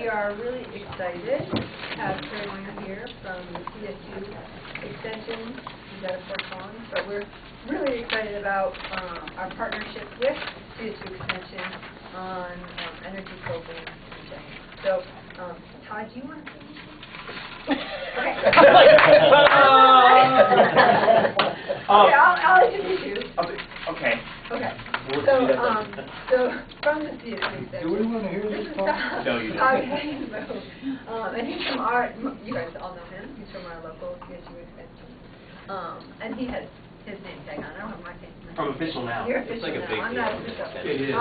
are really excited to have Cary Weiner here from the CSU Extension. He's out of Fort Collins, but we're really excited about our partnership with CSU Extension on energy programs and things. So, Todd, do you want to say anything? Okay. Okay, I'll introduce you. Okay. Okay. So from the CSU Extension. Do we want to hear this talk? No, you don't. Okay. And he's from our, you guys all know him. He's from our local CSU Extension. And he has his name tag on. I don't have my name. From official now. You're official like a now. big I'm deal. not official. It is.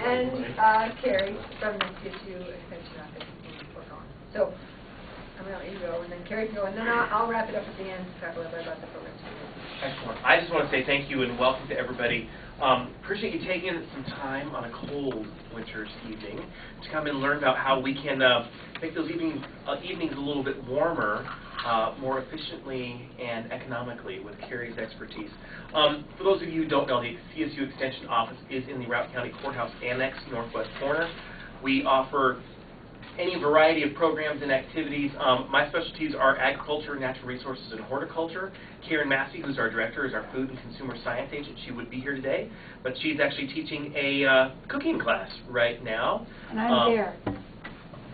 And Cary from the CSU Extension office in Fort Collins. So I'm going to let you go, and then Cary can go, and then I'll wrap it up at the end to talk a little bit about the program. Excellent. I just want to say thank you and welcome to everybody. Appreciate you taking some time on a cold winter's evening to come and learn about how we can make those evenings a little bit warmer, more efficiently and economically with Cary's expertise. For those of you who don't know, the CSU Extension office is in the Routt County Courthouse Annex, northwest corner. We offer any variety of programs and activities. My specialties are agriculture, natural resources, and horticulture. Karen Massey, who's our director, is our food and consumer science agent. She would be here today, but she's actually teaching a cooking class right now. And I'm there.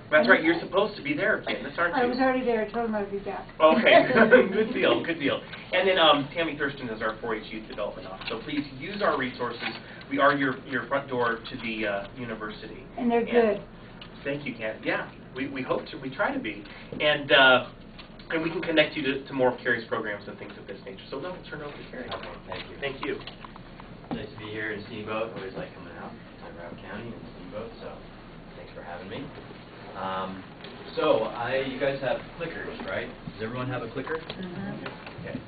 That's right, you're supposed to be there, Candace, aren't you? I was already there. I told him I'd be back. Okay, good deal, good deal. And then Tammy Thurston is our 4-H Youth Development Officer. So please use our resources. We are your front door to the university. And they're good. Thank you, Ken. Yeah, we hope to. We try to be, and we can connect you to more of Cary's programs and things of this nature. So now we'll turn it over to Cary. Okay, thank you. Thank you. Nice to be here in Steamboat. Always like coming out to Routt County and Steamboat. So thanks for having me. You guys have clickers, right? Does everyone have a clicker? Mm-hmm. Okay.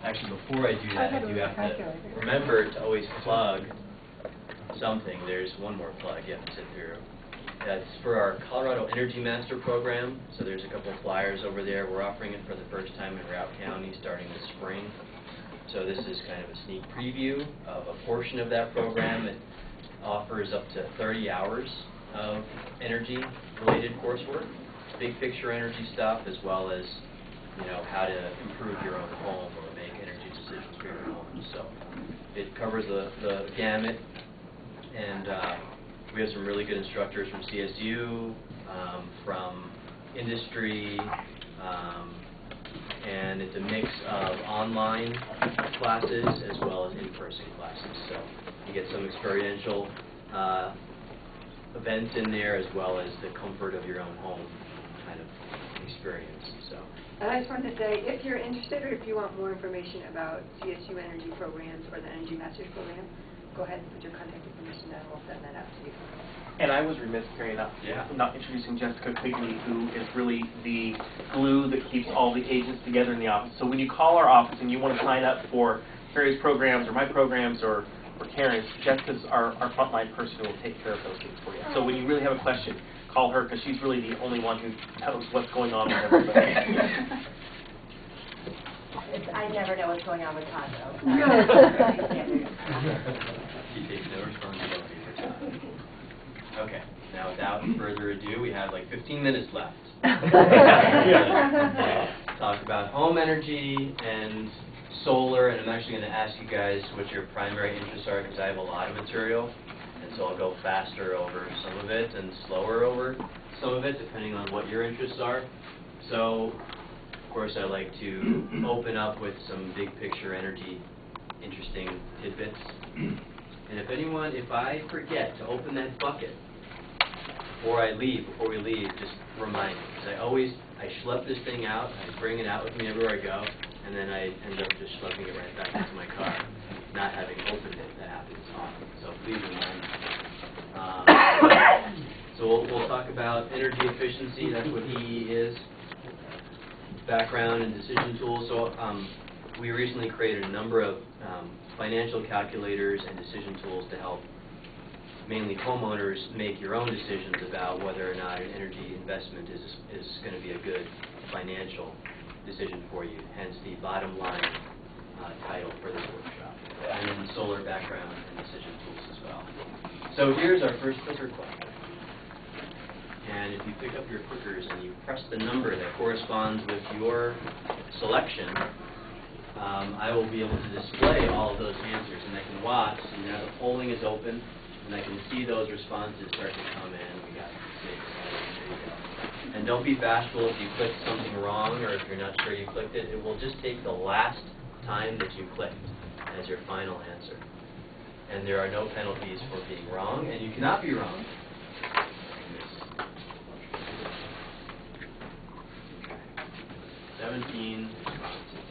Actually, before I do that, I do have to remember to always plug something. There's one more plug you have to sit through. That's for our Colorado Energy Master program. So there's a couple of flyers over there. We're offering it for the first time in Routt County starting this spring. So this is kind of a sneak preview of a portion of that program. It offers up to 30 hours of energy-related coursework, big picture energy stuff, as well as how to improve your own home or make energy decisions for your home. So it covers the gamut, and we have some really good instructors from CSU, from industry, and it's a mix of online classes as well as in-person classes. So you get some experiential events in there as well as the comfort of your own home kind of experience. So. And I just wanted to say, if you're interested or if you want more information about CSU energy programs or the Energy Masters program, go ahead and put your contact information down and we'll send that out to you. And I was remiss, Cary, not introducing Jessica Quigley, who is really the glue that keeps all the agents together in the office. So when you call our office and you want to sign up for Cary's programs or my programs or Karen's, Jessica's our frontline person who will take care of those things for you. So when you really have a question, call her because she's really the only one who knows what's going on with everybody. I never know what's going on with Todd, though. She takes no responsibility for Todd. Okay, now without further ado, we have like 15 minutes left. Talk about home energy and solar, and I'm actually going to ask you guys what your primary interests are because I have a lot of material, and so I'll go faster over some of it and slower over some of it depending on what your interests are. So, of course, I like to open up with some big picture energy interesting tidbits. And if I forget to open that bucket before we leave, just remind me. Because I schlep this thing out, I bring it out with me everywhere I go, and then I end up just schlepping it right back into my car, not having opened it. That happens often. So please remind me. So we'll talk about energy efficiency. That's what HEE is. Background and decision tools. So we recently created a number of financial calculators and decision tools to help mainly homeowners make your own decisions about whether or not an energy investment is going to be a good financial decision for you, hence the bottom line title for this workshop. And then solar background and decision tools as well. So here's our first clicker question. and if you pick up your clickers and you press the number that corresponds with your selection, I will be able to display all of those answers, and I can watch. And now the polling is open, and I can see those responses start to come in. We got 6, 7, there you go. And don't be bashful if you clicked something wrong, or if you're not sure you clicked it. It will just take the last time that you clicked as your final answer. And there are no penalties for being wrong, and you cannot be wrong. 17 responses.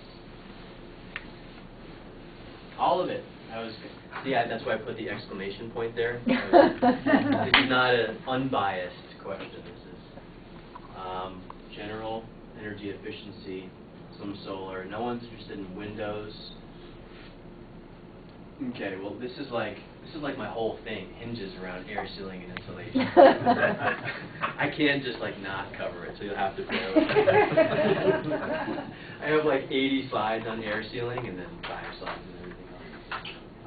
All of it. That's why I put the exclamation point there. This is not an unbiased question. This is general energy efficiency, some solar. No one's interested in windows. Okay, well this is like my whole thing hinges around air sealing and insulation. I can't just not cover it, so you'll have to bear with me. I have 80 slides on air sealing and then 5 slides on everything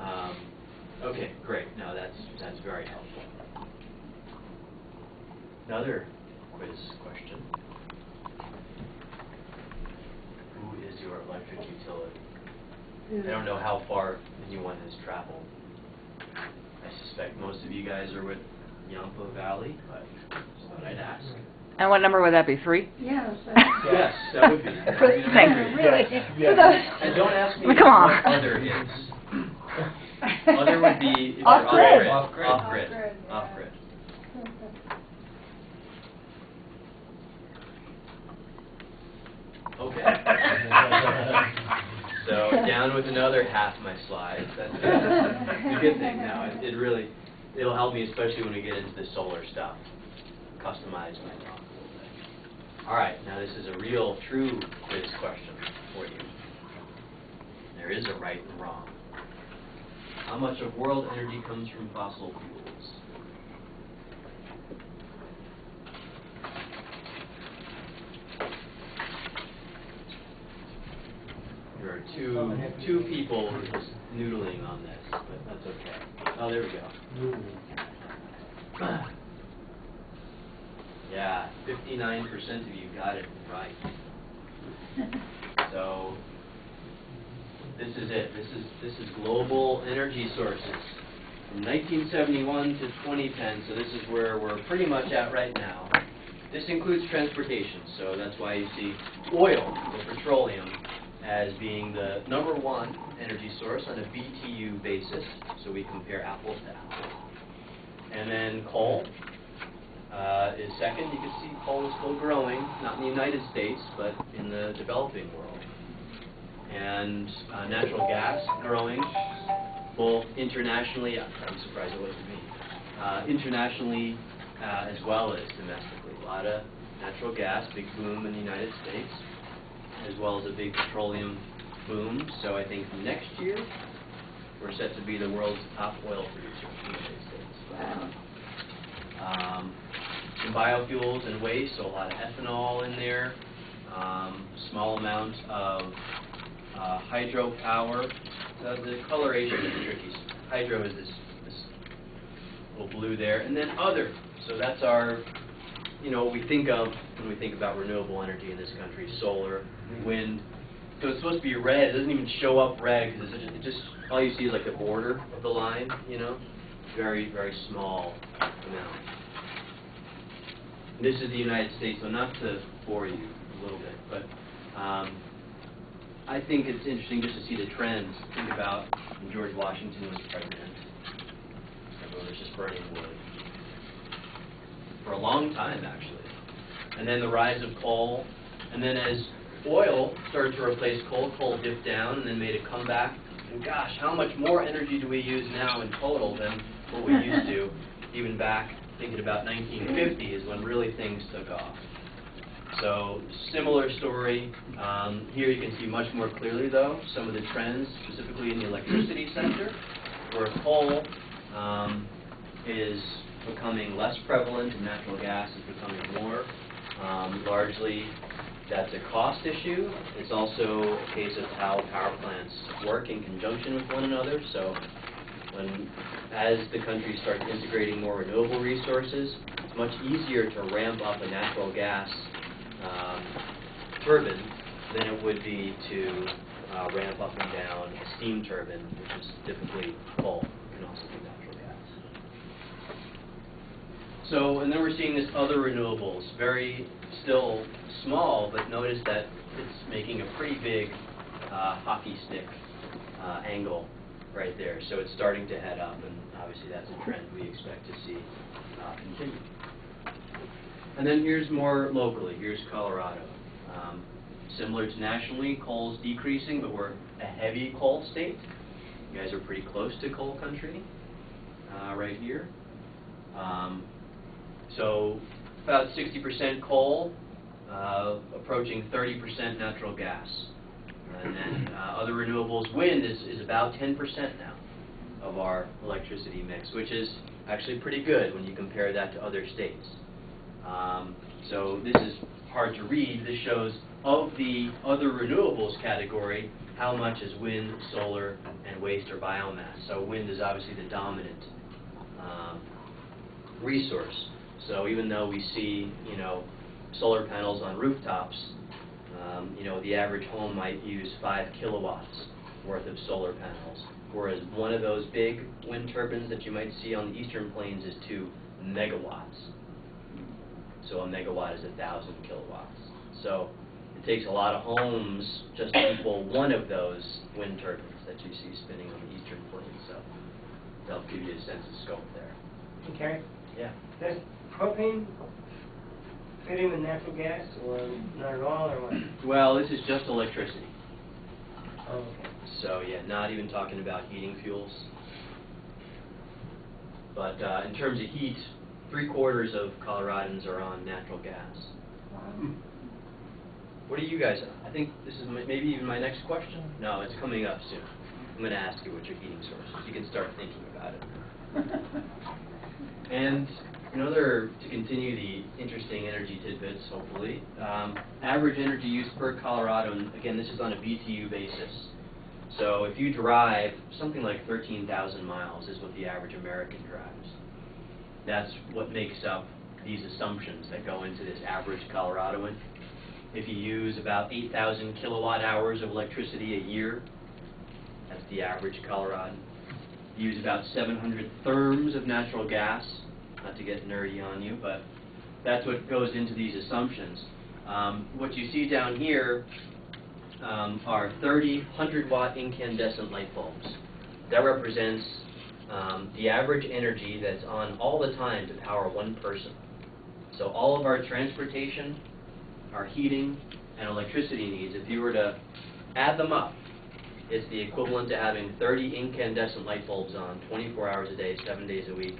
else. Okay, great. Now that's very helpful. Another quiz question. Who is your electric utility? I don't know how far anyone has traveled. I suspect most of you guys are with Yampa Valley, but just thought I'd ask. And what number would that be, 3? Yes. Yes, that would be. Thank you. Really? And don't ask me Come on. what other is. Other would be if you're Off-grid. off-grid. Off-grid, yeah. Off-grid. Okay. So down with another half my slides. That's a good thing now. It'll help me, especially when we get into the solar stuff. Customize my talk a little bit. All right, now this is a real, true quiz question for you. There is a right and wrong. How much of world energy comes from fossil fuels? There are two people just noodling on this, but that's okay. Oh, there we go. Yeah, 59% of you got it right. So this is it. This is global energy sources from 1971 to 2010. So this is where we're pretty much at right now. This includes transportation. So that's why you see oil or petroleum as being the #1 energy source on a BTU basis. So we compare apples to apples. And then coal is second. You can see coal is still growing, not in the United States, but in the developing world. And natural gas growing, both internationally, I'm surprised it wasn't me, internationally as well as domestically. A lot of natural gas, big boom in the United States, as well as a big petroleum boom. So I think next year, we're set to be the world's top oil producer in the United States. Wow. Some biofuels and waste, so a lot of ethanol in there, small amount of hydropower. The coloration is tricky. Hydro is this little blue there, and then other. So that's our, what we think of when we think about renewable energy in this country: solar, wind. So it's supposed to be red. It doesn't even show up red because it just all you see is the border of the line. Very, very small amount. This is the United States, so not to bore you a little bit, but I think it's interesting just to see the trends. Think about when George Washington was president. Everyone was just burning wood. For a long time, actually. And then the rise of coal. And then as oil started to replace coal, coal dipped down and then made a comeback. And gosh, how much more energy do we use now in total than what we used to, even back thinking about 1950 is when really things took off. So similar story. Here you can see much more clearly, though, some of the trends, specifically in the electricity sector, where coal is becoming less prevalent and natural gas is becoming more. Largely, that's a cost issue. It's also a case of how power plants work in conjunction with one another. So as the country starts integrating more renewable resources, it's much easier to ramp up a natural gas turbine than it would be to ramp up and down a steam turbine, which is typically coal, can also be natural gas. So, and then we're seeing this other renewables, very still small, but notice that it's making a pretty big hockey stick angle right there. So it's starting to head up, and obviously that's a trend we expect to see continue. And then here's more locally. Here's Colorado. Similar to nationally, coal's decreasing, but we're a heavy coal state. You guys are pretty close to coal country right here. So about 60% coal, approaching 30% natural gas. And then other renewables, wind is about 10% now of our electricity mix, which is actually pretty good when you compare that to other states. So this is hard to read. This shows of the other renewables category, how much is wind, solar, and waste or biomass. So wind is obviously the dominant resource. So even though we see, solar panels on rooftops, the average home might use 5 kilowatts worth of solar panels, whereas one of those big wind turbines that you might see on the eastern plains is 2 megawatts. So a megawatt is 1,000 kilowatts. So it takes a lot of homes just to equal one of those wind turbines that you see spinning on the eastern plains. So that'll give you a sense of scope there. Okay. Yeah. Does propane fit in with natural gas, or not at all, or what? Well, this is just electricity. Oh, okay. So yeah, not even talking about heating fuels. But in terms of heat, 3/4 of Coloradans are on natural gas. What are you guys on? I think this is maybe even my next question. No, it's coming up soon. I'm going to ask you what your heating source is. You can start thinking about it. And to continue the interesting energy tidbits, hopefully, average energy use per Colorado, and again, this is on a BTU basis. So if you drive, something like 13,000 miles is what the average American drives. That's what makes up these assumptions that go into this average Coloradoan. If you use about 8,000 kilowatt hours of electricity a year, that's the average Coloradan. You use about 700 therms of natural gas, not to get nerdy on you, but that's what goes into these assumptions. What you see down here are 30 100-watt incandescent light bulbs. That represents the average energy that's on all the time to power one person. So all of our transportation, our heating, and electricity needs, if you were to add them up, it's the equivalent to having 30 incandescent light bulbs on 24 hours a day, 7 days a week,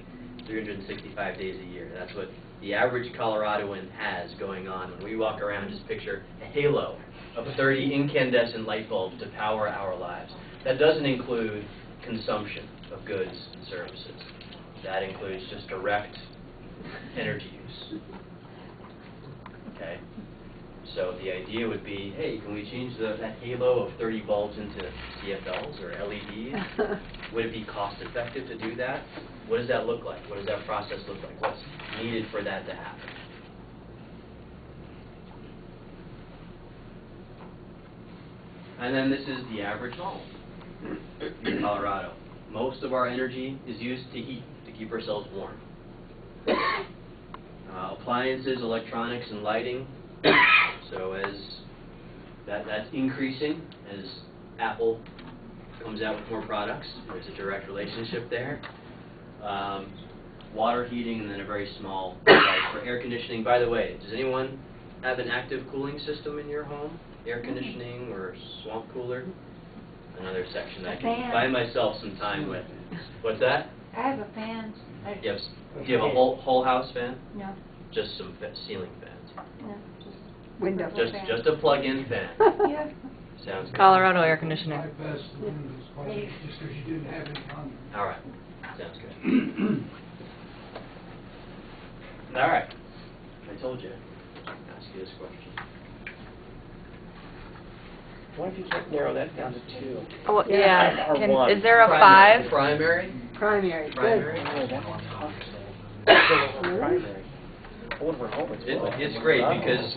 365 days a year. That's what the average Coloradoan has going on. When we walk around, just picture a halo of 30 incandescent light bulbs to power our lives. That doesn't include consumption of goods and services. That includes just direct energy use. Okay? So the idea would be, hey, can we change that halo of 30 bulbs into CFLs or LEDs? Would it be cost effective to do that? What does that look like? What does that process look like? What's needed for that to happen? And then this is the average home in Colorado. Most of our energy is used to heat, to keep ourselves warm. Appliances, electronics, and lighting. So as that's increasing as Apple comes out with more products, there's a direct relationship there. Water heating, and then a very small device for air conditioning. By the way, does anyone have an active cooling system in your home? Air conditioning or swamp cooler? Another section I can buy myself some time with. What's that? I have a fan. Do you have a whole house fan? No. Just some ceiling fans. No, just Window. Just a plug-in fan. Yeah. Sounds good. Colorado air conditioning. Bypass the windows, just because you didn't have any on there. All right. Sounds good. All right. I told you. I'll ask you this question. What if you can't narrow that down to 2? Oh, yeah. Or 1? Is there a 5? Primary? Primary. Primary? Oh, that one's tough. Primary. It's great because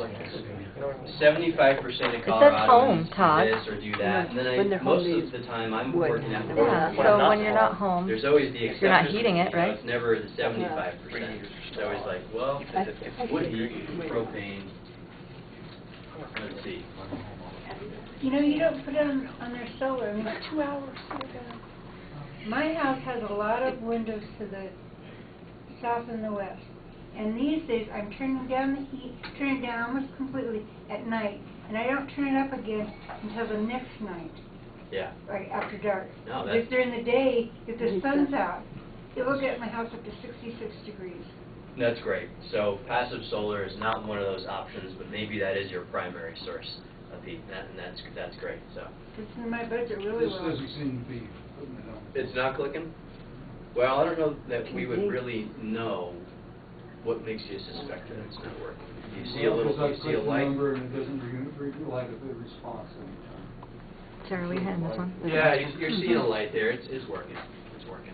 75% of Colorado home, Todd. do this or do that, and When then they're home, most they of the time I'm would. working at Yeah, so when you're not home, there's always the exception. you're not heating it, You know, right? it's never the 75%. It's always like, well, if wood heat, propane. Let's see. You know, you don't put it on their solar, I mean, 2 hours. My house has a lot of windows to the south and the west. And these days, I'm turning down the heat, turning it down almost completely at night. And I don't turn it up again until the next night, Yeah. like after dark. No, Because during the day, if the sun's out, it will get my house up to 66 degrees. That's great. So passive solar is not one of those options, but maybe that is your primary source of heat, and that's great. So It's in my budget really This well. doesn't seem to be putting it on. it's not clicking. Well, I don't know that we would really know what makes you suspect that it's not working. You see a little, Well, you 'cause I see a click the light. number and it doesn't like a response anytime. Sarah, we had this one. Yeah, you're seeing a light there. It's working. It's working.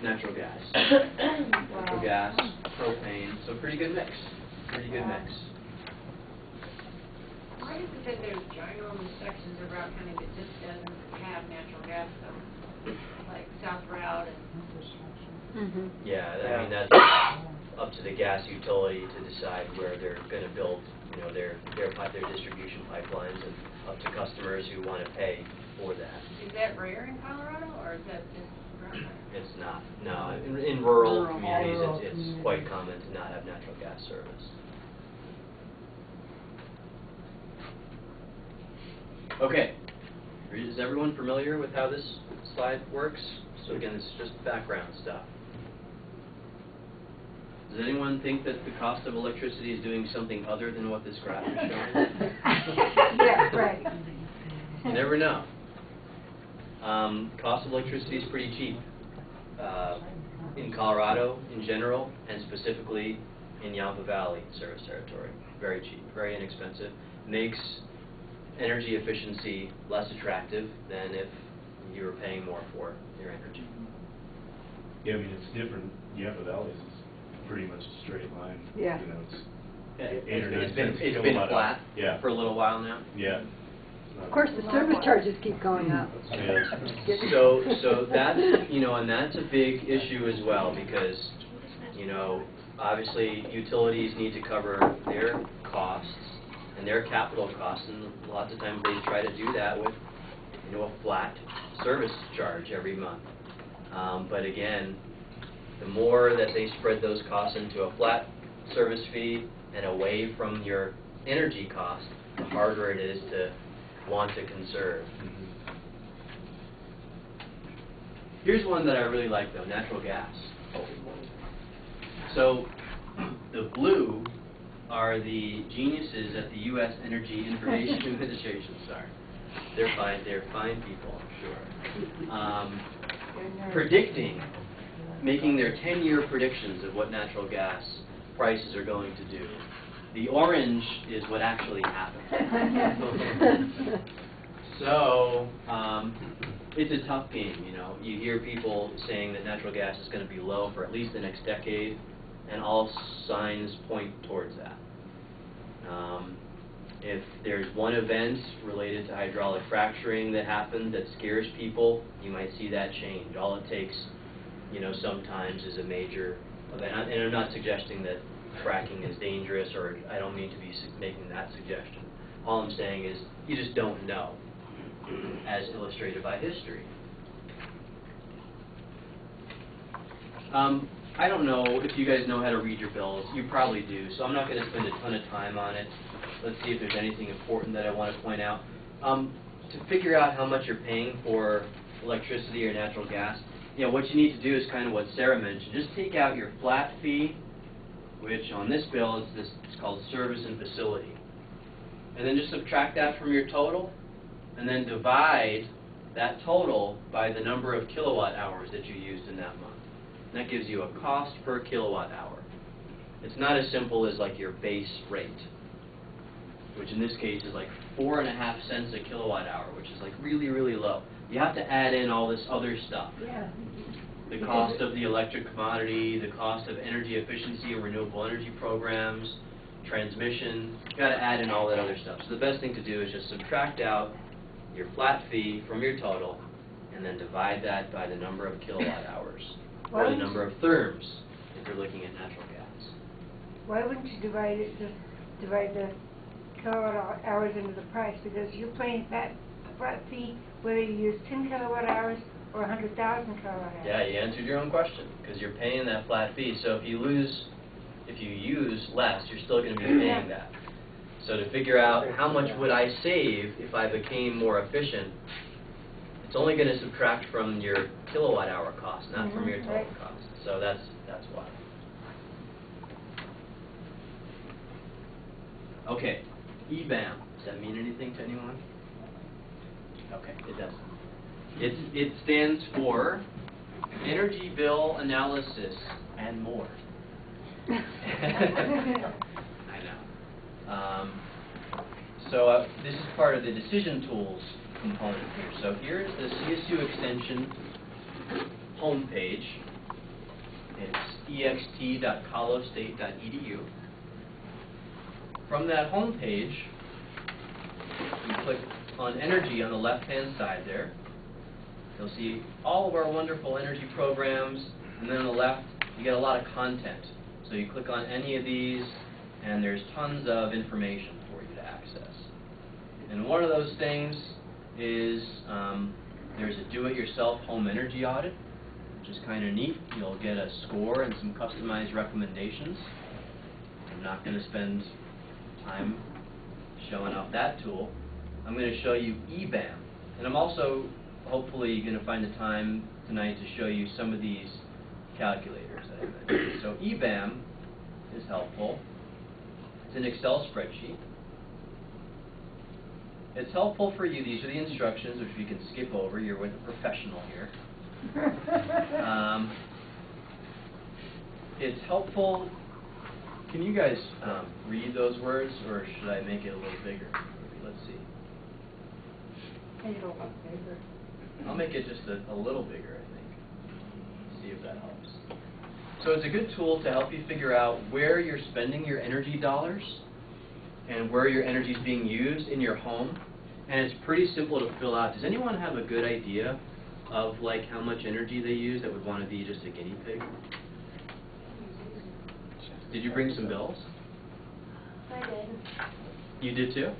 Natural gas. Natural gas, propane. So pretty good mix. Pretty good mix. Why is it that there's ginormous sections of Route County that just doesn't have natural gas though? Like South Route and... Yeah, I mean, that's up to the gas utility to decide where they're going to build, you know, their distribution pipelines, and up to customers who want to pay for that. Is that rare in Colorado, or is that just Route County? It's not. No, in rural communities, it's quite common to not have natural gas service. Okay. Is everyone familiar with how this slide works? So again, it's just background stuff. Does anyone think that the cost of electricity is doing something other than what this graph is showing? Yeah, right. You never know. Cost of electricity is pretty cheap in Colorado in general, and specifically in Yampa Valley service territory. Very cheap, very inexpensive. Makes energy efficiency less attractive than if you were paying more for your energy. Yeah, I mean, it's different. Yampa Valley is pretty much a straight line. Yeah. You know, it's Yeah, 8 or 9 it's been cents a been kilowatt flat hour. Yeah. for a little while now. Yeah. Of course, the service charges keep going up. Yeah. So that's, you know, and that's a big issue as well, because, you know, obviously utilities need to cover their costs and their capital costs, and lots of times they try to do that with, you know, a flat service charge every month. But again, the more that they spread those costs into a flat service fee and away from your energy cost, the harder it is to want to conserve. Here's one that I really like though, natural gas. So the blue are the geniuses at the U.S. Energy Information Administration. Sorry, they're fine people, I'm sure. Predicting, making their 10-year predictions of what natural gas prices are going to do. The orange is what actually happened. So, it's a tough game, you know. You hear people saying that natural gas is going to be low for at least the next decade, and all signs point towards that. If there's one event related to hydraulic fracturing that happened that scares people, you might see that change. All it takes, you know, sometimes is a major event. And I'm not suggesting that fracking is dangerous, or I don't mean to be making that suggestion. All I'm saying is you just don't know, as illustrated by history. I don't know if you guys know how to read your bills. You probably do, so I'm not going to spend a ton of time on it. Let's see if there's anything important that I want to point out. To figure out how much you're paying for electricity or natural gas, you know, what you need to do is kind of what Sarah mentioned. Just take out your flat fee, which on this bill it's called service and facility. And then just subtract that from your total, and then divide that total by the number of kilowatt hours that you used in that month. And that gives you a cost per kilowatt hour. It's not as simple as like your base rate, which in this case is like 4.5 cents a kilowatt hour, which is like really, really low. You have to add in all this other stuff. Yeah. the cost of the electric commodity, the cost of energy efficiency and renewable energy programs, transmission. You got to add in all that other stuff. So the best thing to do is just subtract out your flat fee from your total, and then divide that by the number of kilowatt hours, or the number of therms, if you're looking at natural gas. Why wouldn't you divide the kilowatt hours into the price? Because you're paying that flat fee whether you use 10 kilowatt hours or 100,000 kilowatt hours. Yeah, you answered your own question, because you're paying that flat fee. So if you use less, you're still going to be paying that. So to figure out how much would I save if I became more efficient, it's only going to subtract from your kilowatt hour cost, not from your total cost. So that's why. Okay, EBAM. Does that mean anything to anyone? Okay, it doesn't. It stands for Energy Bill Analysis and More. I know. So this is part of the decision tools component here. So here's the CSU Extension homepage. It's ext.colostate.edu. From that homepage, you click on energy on the left-hand side there. You'll see all of our wonderful energy programs, and then on the left, you get a lot of content. So you click on any of these, and there's tons of information for you to access. And one of those things is there's a do-it-yourself home energy audit, which is kind of neat. You'll get a score and some customized recommendations. I'm not going to spend time showing off that tool. I'm going to show you EBAM. And I'm also hopefully going to find the time tonight to show you some of these calculators that I mentioned. So EBAM is helpful. It's an Excel spreadsheet. It's helpful for you. These are the instructions, which you can skip over. You're with a professional here. It's helpful. Can you guys read those words, or should I make it a little bigger? Maybe, let's see. I'll make it just a little bigger, I think. See if that helps. So it's a good tool to help you figure out where you're spending your energy dollars and where your energy is being used in your home. And it's pretty simple to fill out. Does anyone have a good idea of like how much energy they use that would want to be just a guinea pig? Did you bring some bills? I did. You did too?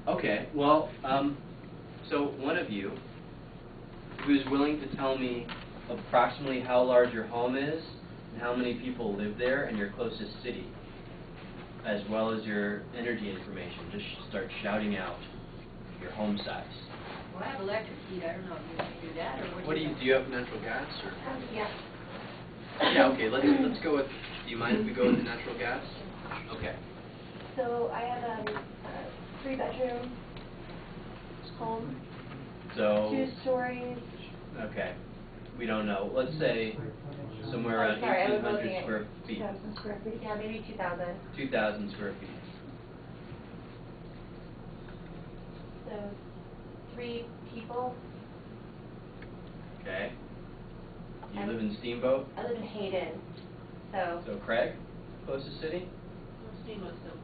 Okay, well, so one of you who's willing to tell me approximately how large your home is and how many people live there and your closest city, as well as your energy information, just start shouting out your home size. Well, I have electric heat, I don't know if you want to do that, or What do you have natural gas or? Yeah. Yeah, okay, let's go with, do you mind if we go with the natural gas? Okay. So I have a 3-bedroom home, So, 2 stories. okay, we don't know. Let's say somewhere around sorry, I was 1,800 looking at square feet. 2,000 square feet. Yeah, maybe 2,000. 2,000 square feet. So 3 people. Okay. You live in Steamboat? I live in Hayden. So Craig, closest city? Steamboat's still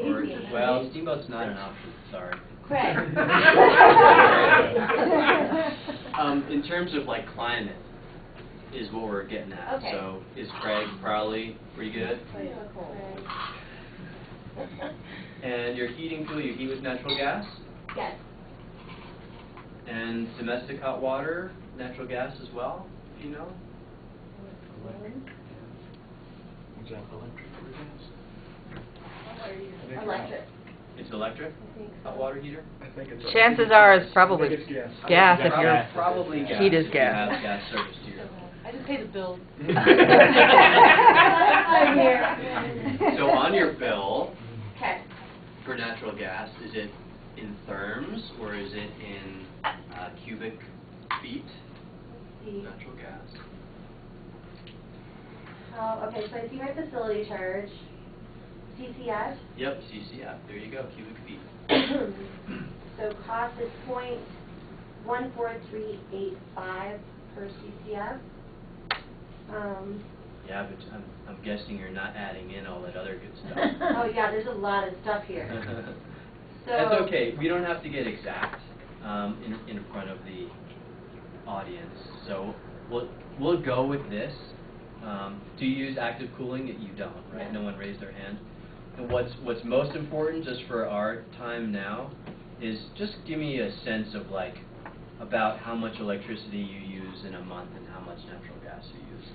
Or, Steamboat. well, Steamboat's not an option, sorry. Craig. In terms of like climate, is what we're getting at. Okay. So is Craig probably pretty good? And your heating fuel, you heat with natural gas? Yes. And domestic hot water, natural gas as well, do you know? Electric. It's electric? I think so. Hot water heater? Chances are it's probably gas if your Probably gas. heat is if gas. You have gas service to your I just pay the bills. I'm here. So on your bill Okay. for natural gas, is it in therms or is it in cubic feet? See. Natural gas. Okay, so I see my facility charge. CCS. Yep, CCF. There you go, cubic feet. So cost is 0.14385 per CCF. Yeah, but I'm guessing you're not adding in all that other good stuff. Oh yeah, there's a lot of stuff here. So That's okay. We don't have to get exact in front of the audience. So we'll go with this. Do you use active cooling? You don't, right? Yeah. No one raised their hand. And what's most important, just for our time now, is just give me a sense of like about how much electricity you use in a month and how much natural gas you use.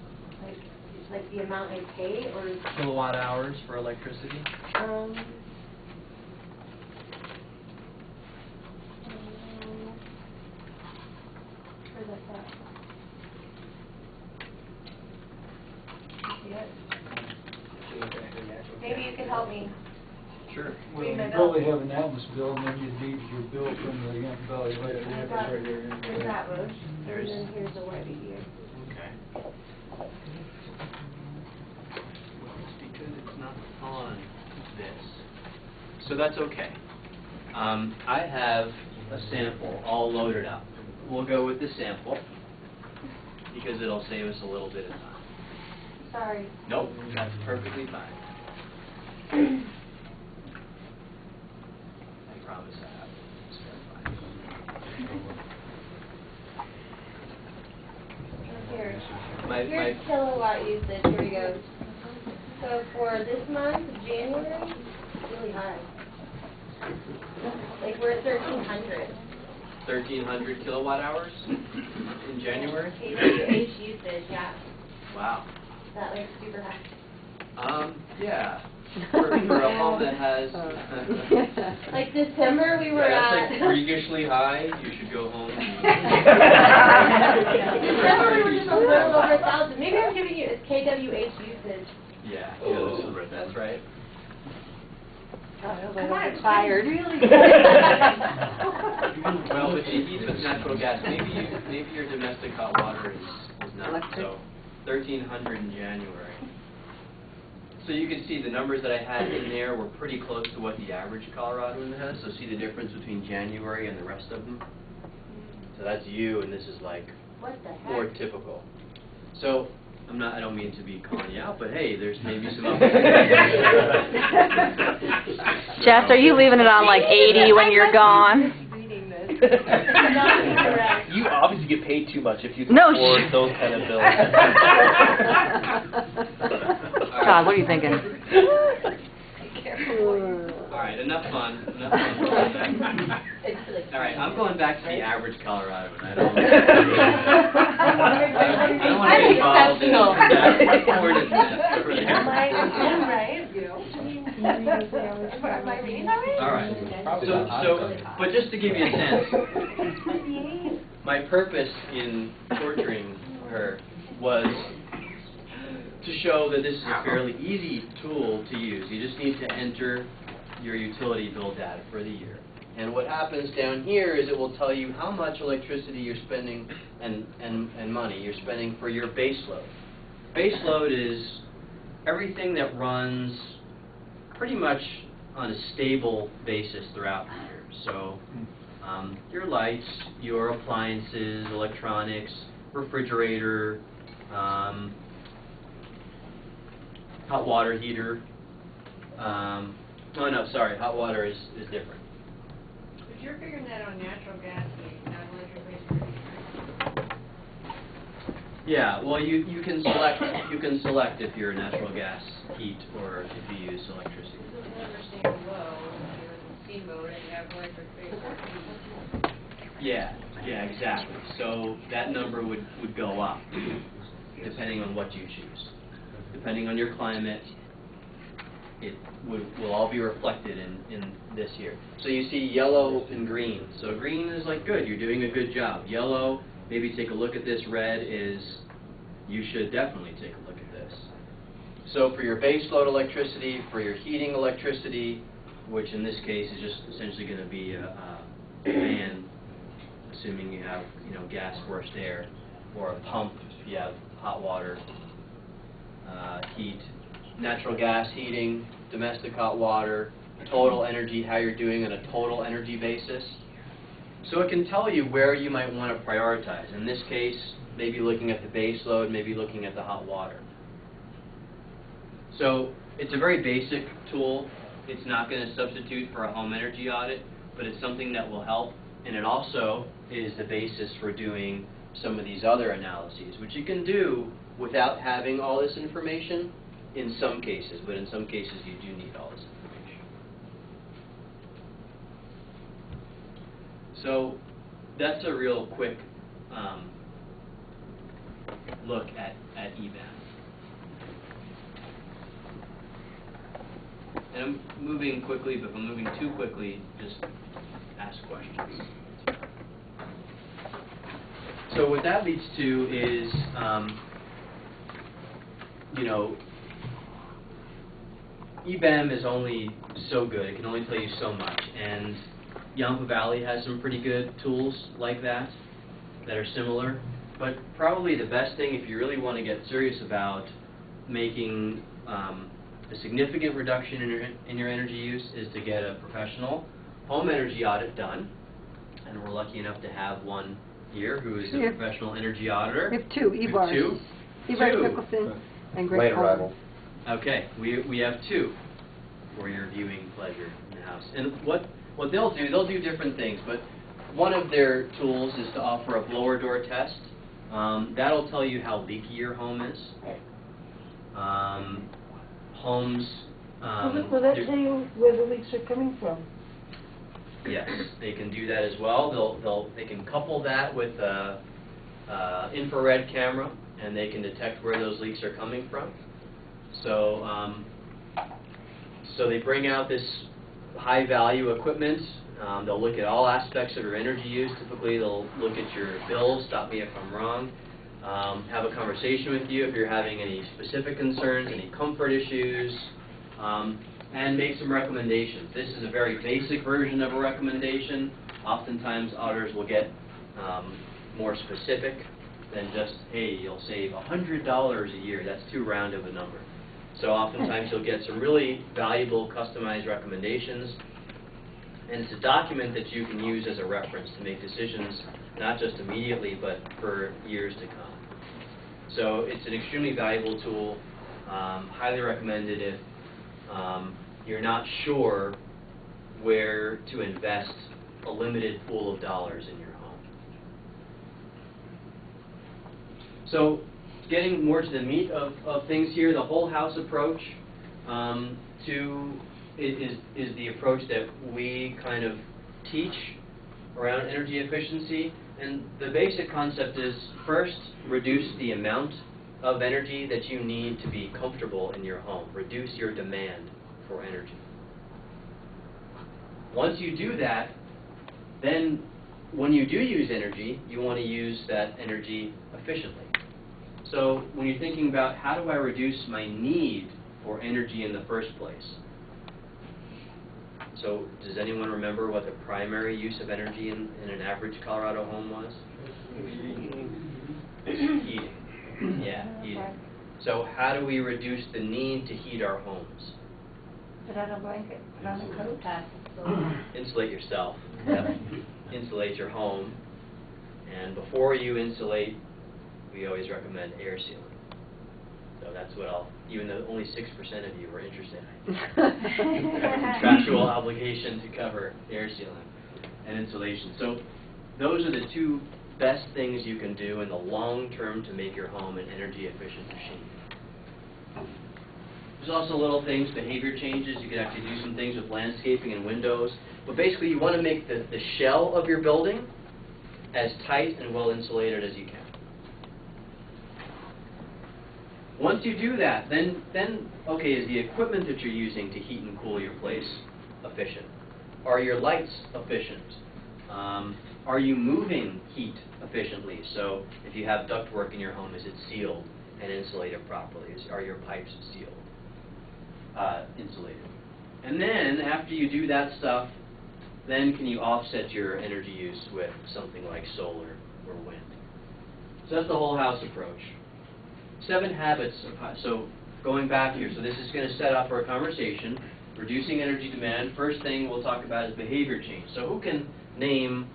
like the amount I pay, or Kilowatt hours for electricity? Where's that at? Maybe you could help me. Sure. Well, Read you my bill. probably have an Atmos bill, and then you'd need your bill from the Yampa Valley Electric. There's that road, and then here's the Webby here. Okay. It's because it's not on this. So that's okay. I have a sample all loaded up. We'll go with the sample because it'll save us a little bit of time. Sorry. Nope, that's perfectly fine. I promise I have it. It's Here. fine. Here's kilowatt usage. Here we go. So for this month, January, it's really high. Like we're at 1,300. 1,300 kilowatt hours in January? kWh usage, yeah. Wow. Is that like super high? Yeah. For a home that has... Like December, we were that's at... like freakishly high. You should go home. December, we were just a little over 1,000. Maybe I'm giving you, it's kWh usage. Yeah, that's right. Come on, tired. Really Well, if you heat with natural gas, maybe your domestic hot water is not. Electric. So 1,300 in January. So you can see the numbers that I had in there were pretty close to what the average Coloradoan has. So see the difference between January and the rest of them? So that's you, and this is like What the heck? more typical. So I don't mean to be calling you out, but hey, there's maybe some other Jess, are you leaving it on like 80 when you're gone? Reading this. You obviously get paid too much if you can No, afford those kind of bills. Todd, what are you thinking? All right, enough fun. All right, I'm going back to the average Coloradoan. I don't want to be involved in that hornet's nest over there. Am I right? Am I reading that right? All right. So, but just to give you a sense, my purpose in torturing her was to show that this is a fairly easy tool to use. You just need to enter your utility bill data for the year. And what happens down here is it will tell you how much electricity you're spending and money you're spending for your base load. Base load is everything that runs pretty much on a stable basis throughout the year. So your lights, your appliances, electronics, refrigerator, hot water heater. Oh no, sorry, hot water is different. But you're figuring that on natural gas, not electric. Yeah, well you can select if you're a natural gas heat or if you use electricity. This is understand low, if you're in steamboat and you have electric based Yeah, exactly. So that number would go up depending on what you choose. Depending on your climate, it will all be reflected in this here. So you see yellow and green. So green is like good, you're doing a good job. Yellow, maybe take a look at this. Red is you should definitely take a look at this. So for your base load electricity, for your heating electricity, which in this case is just essentially going to be a fan, assuming you have gas forced air, or a pump if you have hot water, heat, natural gas heating, domestic hot water, total energy, how you're doing on a total energy basis. So it can tell you where you might want to prioritize. In this case, maybe looking at the base load, maybe looking at the hot water. So it's a very basic tool. It's not going to substitute for a home energy audit, but it's something that will help, and it also is the basis for doing some of these other analyses, which you can do without having all this information in some cases, but in some cases you do need all this information. So that's a real quick look at EBAM. And I'm moving quickly, but if I'm moving too quickly, just ask questions. So what that leads to is, you know, EBAM is only so good. It can only tell you so much. And Yampa Valley has some pretty good tools like that are similar. But probably the best thing, if you really want to get serious about making a significant reduction in your energy use, is to get a professional home energy audit done. And we're lucky enough to have one here who is a professional energy auditor. We have two, Evars. Evars Nicholson and Greg Late arrival. Okay, we have two for your viewing pleasure in the house. And what they'll do different things, but one of their tools is to offer a blower door test. That'll tell you how leaky your home is. Homes... will that tell you where the leaks are coming from? Yes, they can do that as well. They can couple that with a infrared camera, and they can detect where those leaks are coming from. So, so they bring out this high-value equipment. They'll look at all aspects of your energy use. Typically, they'll look at your bills. Stop me if I'm wrong. Have a conversation with you if you're having any specific concerns, any comfort issues. And make some recommendations. This is a very basic version of a recommendation. Oftentimes, auditors will get more specific than just, hey, you'll save $100 a year. That's too round of a number. So oftentimes, you'll get some really valuable, customized recommendations. And it's a document that you can use as a reference to make decisions, not just immediately, but for years to come. So it's an extremely valuable tool. Highly recommended if you're not sure where to invest a limited pool of dollars in your home. So getting more to the meat of things here, the whole house approach is the approach that we kind of teach around energy efficiency. And the basic concept is, first, reduce the amount of energy that you need to be comfortable in your home. Reduce your demand for energy. Once you do that, then when you do use energy, you want to use that energy efficiently. So when you're thinking about how do I reduce my need for energy in the first place? So does anyone remember what the primary use of energy in an average Colorado home was? Heating. Yeah, heating. So how do we reduce the need to heat our homes? Put on a blanket, put on a coat. Insulate yourself. Yep. Insulate your home. And before you insulate, we always recommend air sealing. So that's what even though only 6% of you were interested in, contractual obligation to cover air sealing and insulation. So those are the two best things you can do in the long term to make your home an energy efficient machine. There's also little things, behavior changes. You can actually do some things with landscaping and windows. But basically, you want to make the shell of your building as tight and well insulated as you can. Once you do that, then okay, is the equipment that you're using to heat and cool your place efficient? Are your lights efficient? Are you moving heat efficiently? So if you have ductwork in your home, is it sealed and insulated properly? Are your pipes sealed? Insulated. And then after you do that stuff, then can you offset your energy use with something like solar or wind? So that's the whole house approach. 7 habits of, so going back here, so this is going to set up our conversation, reducing energy demand. First thing we'll talk about is behavior change. So who can name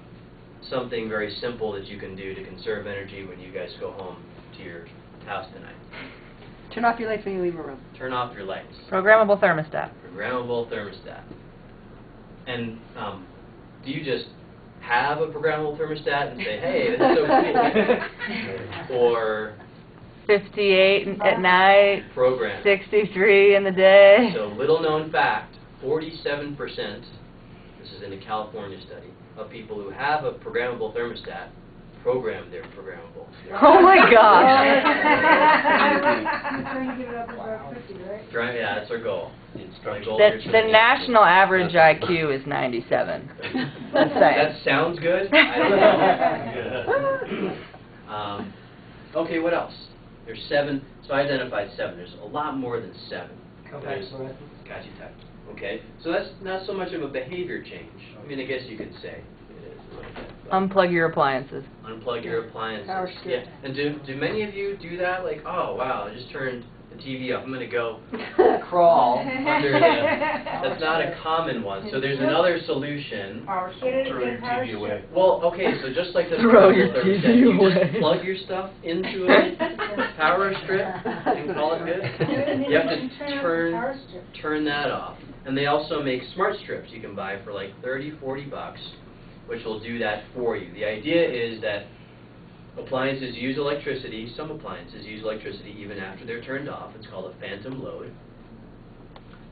something very simple that you can do to conserve energy when you guys go home to your house tonight. Turn off your lights when you leave a room. Turn off your lights. Programmable thermostat. Programmable thermostat. And do you just have a programmable thermostat and say, hey, that's so cool? Or 58 at night, program. 63 in the day. So little known fact, 47%, this is in a California study, of people who have a programmable thermostat program their programmable. Oh my gosh. Trying to get it up to about 50, right? Yeah, that's our goal. My goal The, is to the make- national average IQ is 97. Let's say. That sounds good. I don't know. Okay, what else? There's 7. So I identified 7. There's a lot more than 7. Okay, so that's Got you, Tech. Okay, so that's not so much of a behavior change. I mean, I guess you could say it is a little bit. But Unplug your appliances. unplug your appliances. Power strip. Yeah. And do many of you do that? Like, oh wow, I just turned the TV off. I'm gonna go crawl under the. That's not a common one. So there's another solution. Power strip. Throw your TV away. Well, okay, so just like the Throw your thermostat, TV you away. just plug your stuff into a power strip and call it good. You have to turn that off. And they also make smart strips you can buy for like 30, 40 bucks, which will do that for you. The idea is that appliances use electricity, some appliances use electricity even after they're turned off. It's called a phantom load.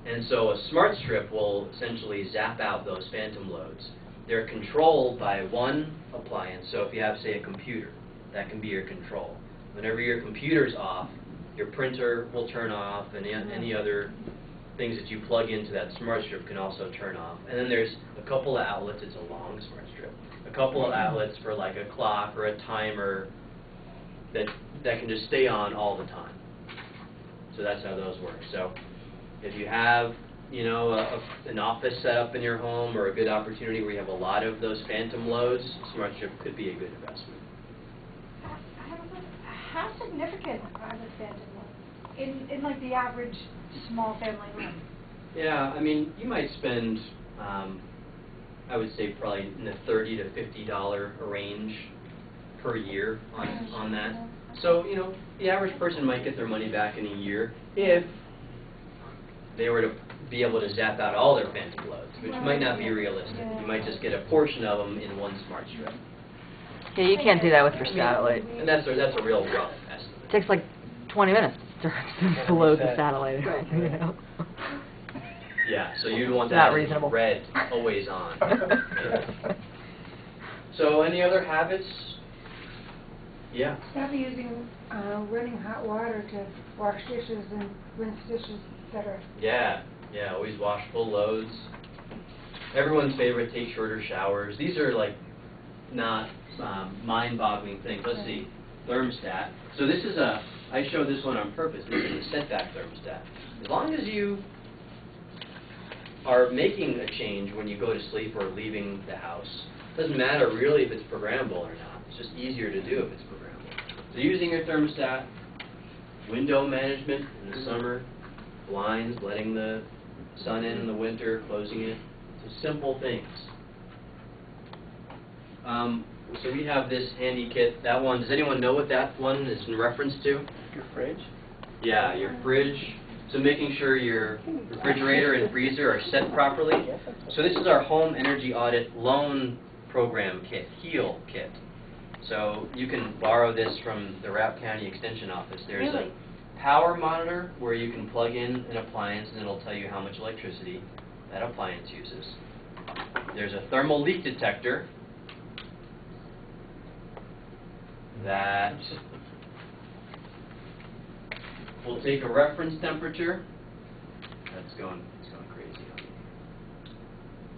And so a smart strip will essentially zap out those phantom loads. They're controlled by one appliance. So if you have, say, a computer, that can be your control. Whenever your computer's off, your printer will turn off, and any other things that you plug into that smart strip can also turn off. And then there's a couple of outlets. It's a long smart strip. A couple of outlets for like a clock or a timer that can just stay on all the time. So that's how those work. So if you have, you know, an office set up in your home or a good opportunity where you have a lot of those phantom loads, smart strip could be a good investment. How significant are the phantom loads in like the average small family home? Yeah, I mean, you might spend, I would say probably in the $30 to $50 range per year on that. So, you know, the average person might get their money back in a year if they were to be able to zap out all their phantom loads, which might not be realistic. You might just get a portion of them in one smart strip. Yeah, you can't do that with your satellite. And that's a real rough estimate. It takes like 20 minutes to load the satellite. You know? Yeah, so you'd want Not that reasonable. in red, always on. So any other habits? Yeah. Stop using running hot water to wash dishes and rinse dishes, etc. Yeah, always wash full loads. Everyone's favorite, take shorter showers. These are like not mind-boggling things. Let's see, thermostat. So this is I showed this one on purpose. This is a setback thermostat. As long as you are making a change when you go to sleep or leaving the house, doesn't matter really if it's programmable or not. It's just easier to do if it's programmable. So using your thermostat, window management in the summer, blinds, letting the sun in the winter, closing it. So simple things. So we have this handy kit. That one, does anyone know what that one is in reference to? Your fridge? Yeah, your fridge. So making sure your refrigerator and freezer are set properly. So this is our Home Energy Audit Loan Program kit, HEAL kit. So you can borrow this from the Rapp County Extension Office. There's a power monitor where you can plug in an appliance and it'll tell you how much electricity that appliance uses. There's a thermal leak detector that will take a reference temperature. It's going crazy.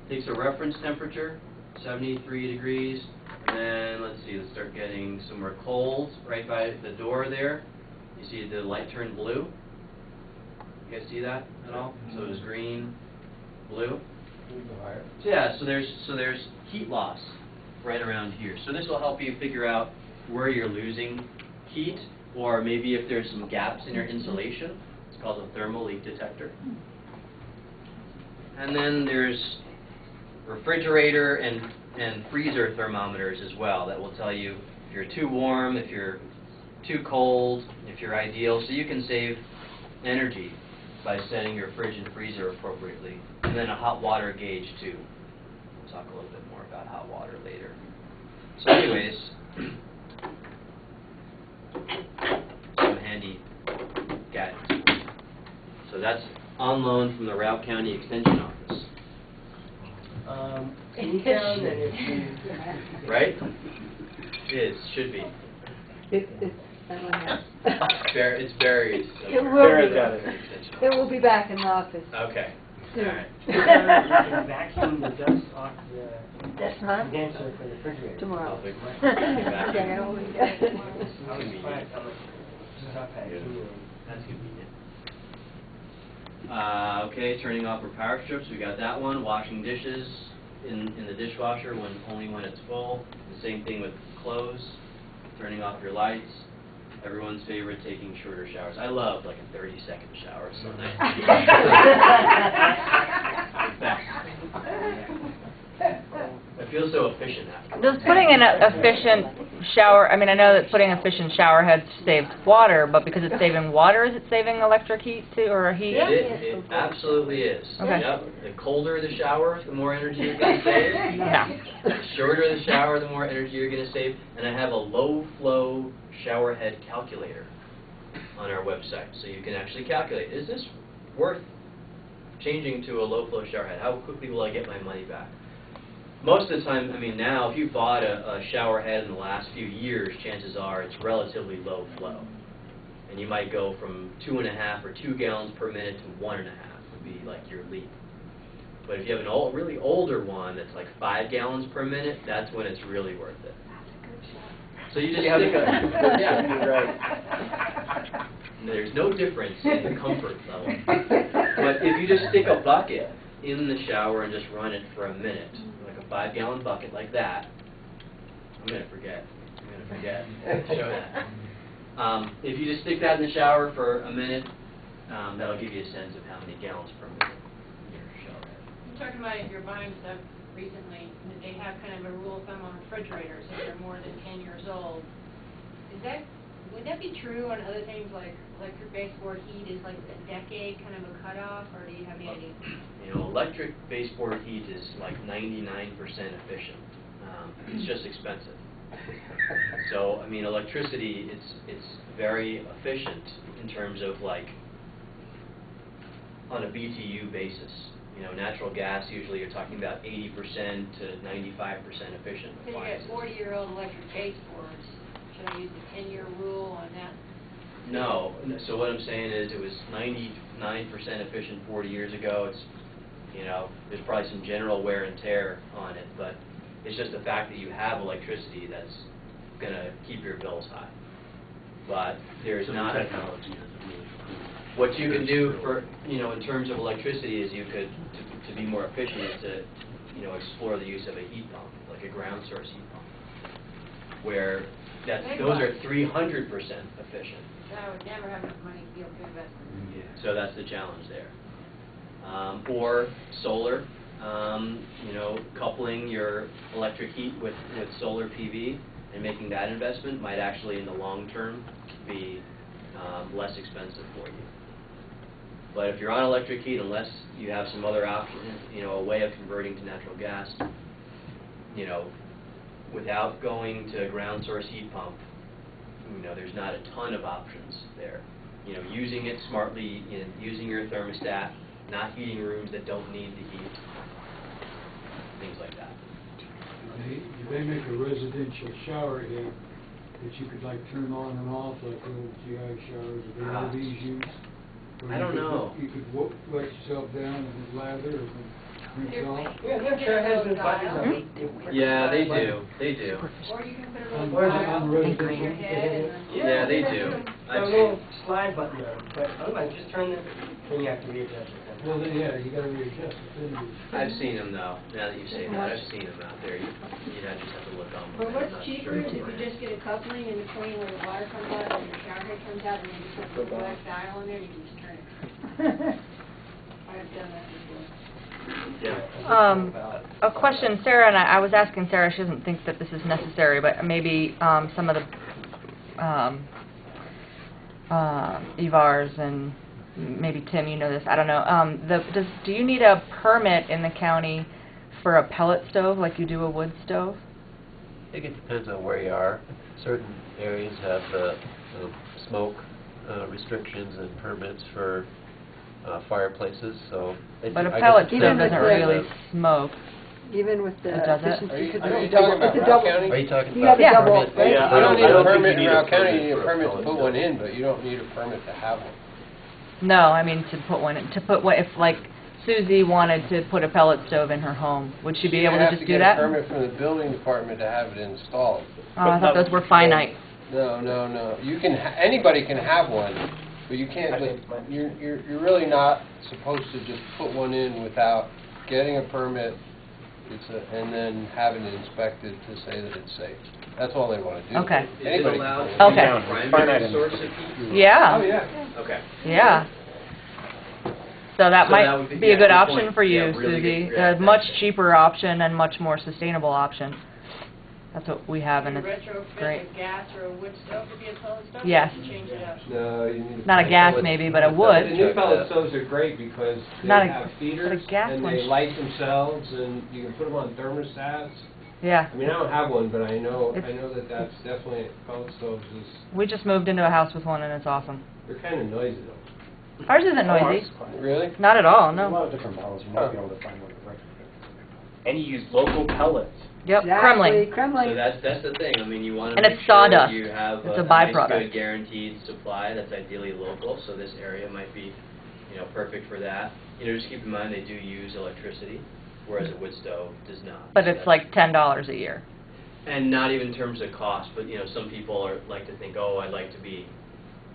Takes a reference temperature, 73 degrees, and then let's start getting somewhere cold right by the door there. You see the light turn blue? You guys see that at all? So it was green, blue. So yeah, so there's heat loss right around here. So this will help you figure out where you're losing heat, or maybe if there's some gaps in your insulation. It's called a thermal leak detector. And then there's refrigerator and and freezer thermometers as well that will tell you if you're too warm, if you're too cold, if you're ideal, so you can save energy by setting your fridge and freezer appropriately. And then a hot water gauge too. We'll talk a little bit more about hot water later. So anyways, some handy gadgets. So that's on loan from the Routt County Extension Office. Can you tell that if you... Right? It is, should be. It's It's buried. It will Buried be. down in the extension It will be back in the office. Okay. soon. All right. You can vacuum the dust off the That's huh? condenser for the refrigerator. Tomorrow. I'll fix it. Okay, I will do that. I was surprised how much stuff I accumulated. That's convenient. Okay, turning off your power strips, we got that one. Washing dishes in the dishwasher only when it's full. The same thing with clothes. Turning off your lights. Everyone's favorite, taking shorter showers. I love like a 30-second shower. So I feel so efficient after. Does putting in an efficient shower, I mean, I know that putting efficient shower heads saves water, but because it's saving water, is it saving electric heat too, or heat? It absolutely is. Okay. Yep. The colder the shower, the more energy you're going to save. Yeah. The shorter the shower, the more energy you're going to save. And I have a low-flow shower head calculator on our website. So you can actually calculate, is this worth changing to a low-flow shower head? How quickly will I get my money back? Most of the time, I mean, now, if you bought a shower head in the last few years, chances are it's relatively low flow. And you might go from 2.5 or 2 gallons per minute to 1.5 would be like your leap. But if you have an really older one that's like 5 gallons per minute, that's when it's really worth it. So you just Yeah, stick because- yeah. you're right. There's no difference in the comfort level. But if you just stick a bucket in the shower and just run it for a minute, like a 5-gallon bucket like that, I'm going to forget to show that. If you just stick that in the shower for a minute, that'll give you a sense of how many gallons per minute in your shower head. I'm talking about if you're buying stuff recently, and they have kind of a rule of thumb on refrigerators, if they're more than 10 years old. Would that be true on other things like electric baseboard heat is like a decade kind of a cutoff, or do you have any idea? You know, electric baseboard heat is like 99% efficient. It's just expensive. So, I mean, electricity, it's very efficient in terms of like on a BTU basis. You know, natural gas, usually you're talking about 80% to 95% efficient. So you got 40-year-old electric baseboards. Should I use the 10-year rule on that? No. So what I'm saying is it was 99% efficient 40 years ago. It's, you know, there's probably some general wear and tear on it, but it's just the fact that you have electricity that's going to keep your bills high. But there's So not the technology has really improved. what you can do for, you know, in terms of electricity is you could, to be more efficient, is to, you know, explore the use of a heat pump, like a ground source heat pump, where those are 300% efficient. I would never have enough money to be able to invest in. Yeah. So that's the challenge there. Or solar, you know, coupling your electric heat with solar PV and making that investment might actually in the long term be less expensive for you. But if you're on electric heat, unless you have some other option, you know, a way of converting to natural gas, you know, without going to a ground source heat pump, you know, there's not a ton of options there. You know, using it smartly, using your thermostat, not heating rooms that don't need the heat, things like that. Do they make a residential shower head that you could like turn on and off like the old GI showers that the LEDs use? Where I don't know. You could wet yourself down and lather and rinse off. Yeah, their shower heads with buttons on it. Yeah, they do. They do. Or you can put a On little the dial, residential. in your head, and Yeah, they do. A little slide button there, but otherwise just turn it, then you have to readjust it. Well, then, yeah, you gotta readjust it, then you... I've seen them though. Now that you say that, I've seen them out there. You'd just have to look on them. But I'm what's not cheaper sure. is if you just get a coupling in between where the water comes out and the shower head comes out, and then you just have a black dial in there, and you can just turn it. I've done that before. A question, Sarah, and I was asking Sarah, she doesn't think that this is necessary, but maybe some of the EVARs and maybe Tim, you know this, I don't know. Do you need a permit in the county for a pellet stove like you do a wood stove? I think it depends on where you are. Certain areas have the smoke restrictions and permits for fireplaces, so... But a pellet stove doesn't really smoke. Even with the It does it? efficiency, Are you talking about Rock County? Are you talking You about have a Yeah. double, permit? right? Yeah, I you don't need I a don't think permit you in need a Rock County, you need a for permit to pellet put stove. one in, but you don't need a permit to have one. No, I mean to put one, if like Susie wanted to put a pellet stove in her home, would she be able to just do You that? have to get a permit from the building department to have it installed. Oh, I thought those were finite. No. You can, anybody can have one, but you can't, you're really not supposed to just put one in without getting a permit, and then having it inspected to say that it's safe. That's all they want to do. Okay. Is it Anybody allowed can to Okay. be a primary source of heat? Yeah. Oh, yeah. Okay. Yeah. So that So might that would be- be a yeah, good good option point. for you, Yeah, really Susie. good. Yeah, A much thanks. cheaper option and much more sustainable option. That's what we have, and You it's retrofit great. a gas or a wood stove to be a pellet stove? Yes. Or change it up? No, you need Not a gas maybe, but a The wood. new pellet stoves are great because they Not a- have but a feeders, gas and one they sh- light themselves, and you can put them on thermostats. Yeah. I mean, I don't have one, but I know It's- that that's definitely, pellet stoves is, We just moved into a house with one, and it's awesome. they're kind of noisy though. Ours isn't noisy. Really? Not at all, There's a lot no. of different models, you might be able to find one right. And you use local pellets. Yep, Exactly, Kremling. Kremling. So that's the thing. I mean, you want to And make it's sure sawdust. you have It's a nice, byproduct. good guaranteed supply that's ideally local. So this area might be, perfect for that. Just keep in mind they do use electricity, whereas a wood stove does not. But So it's that's- like $10 a year. And not even in terms of cost, but some people like to think, oh, I'd like to be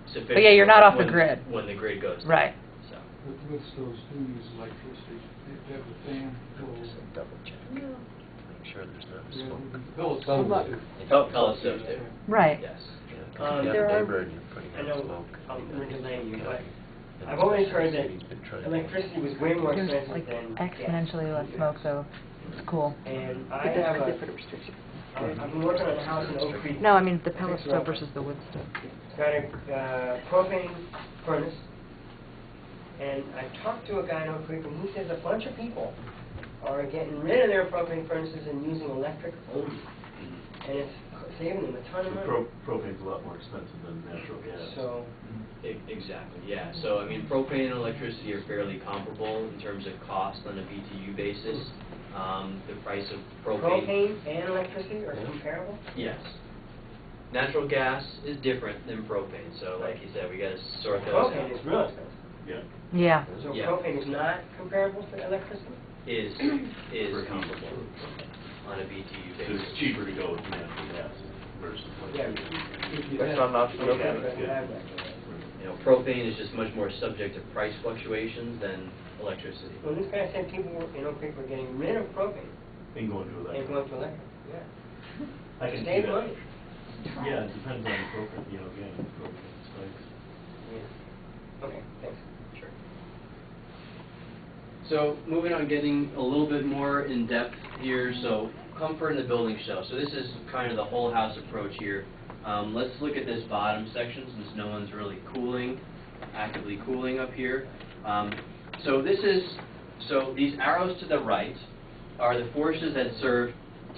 sufficient. But yeah, you're not off the when- grid. when the grid goes down. Right. So. But wood stoves do use electricity. They have a fan. Just double check. Make sure there's not Yeah, smoke. pellet stoves Some do. Pellet stoves do. Right. Yes. Yeah, 'cause if you there have a are- neighbor and you're putting I out know, smoke. I'm relaying you, but and I've always it's- heard that he's been trying to- electricity was way more There's expensive like than exponentially less smoke, so it's cool. And But I that's have because they put a restriction. I've been working on a house in Oak Creek. No, I mean the pellet stove versus the wood stove. Got a propane furnace, and I talked to a guy in Oak Creek, and he says a bunch of people are getting rid of their propane furnaces and using electric only, and it's saving them a ton of money. Propane's a lot more expensive than natural gas. So, Exactly, yeah. So, I mean, propane and electricity are fairly comparable in terms of cost on a BTU basis. The price of propane and electricity are comparable? Yes. Natural gas is different than propane, so like you said, we got to sort those Propane out. is real expensive. Yeah. Yeah. So Yeah. propane is not comparable to electricity? Is For comparable on a BTU So basis. it's cheaper to go with natural gas versus Yeah. electricity. That's not an option, Yeah, okay. but Good. I have that. Propane is just much more subject to price fluctuations than electricity. Well, this guy said people in Oak Creek were getting rid of propane And going to and electric. going to electric, yeah. I can see Save that. money. Yeah, it depends on the propane, again, propane spikes. Yeah. Okay, thanks. Sure. So moving on, getting a little bit more in depth here. So comfort in the building shell. So this is kind of the whole house approach here. Let's look at this bottom section since no one's really actively cooling up here. So these arrows to the right are the forces that serve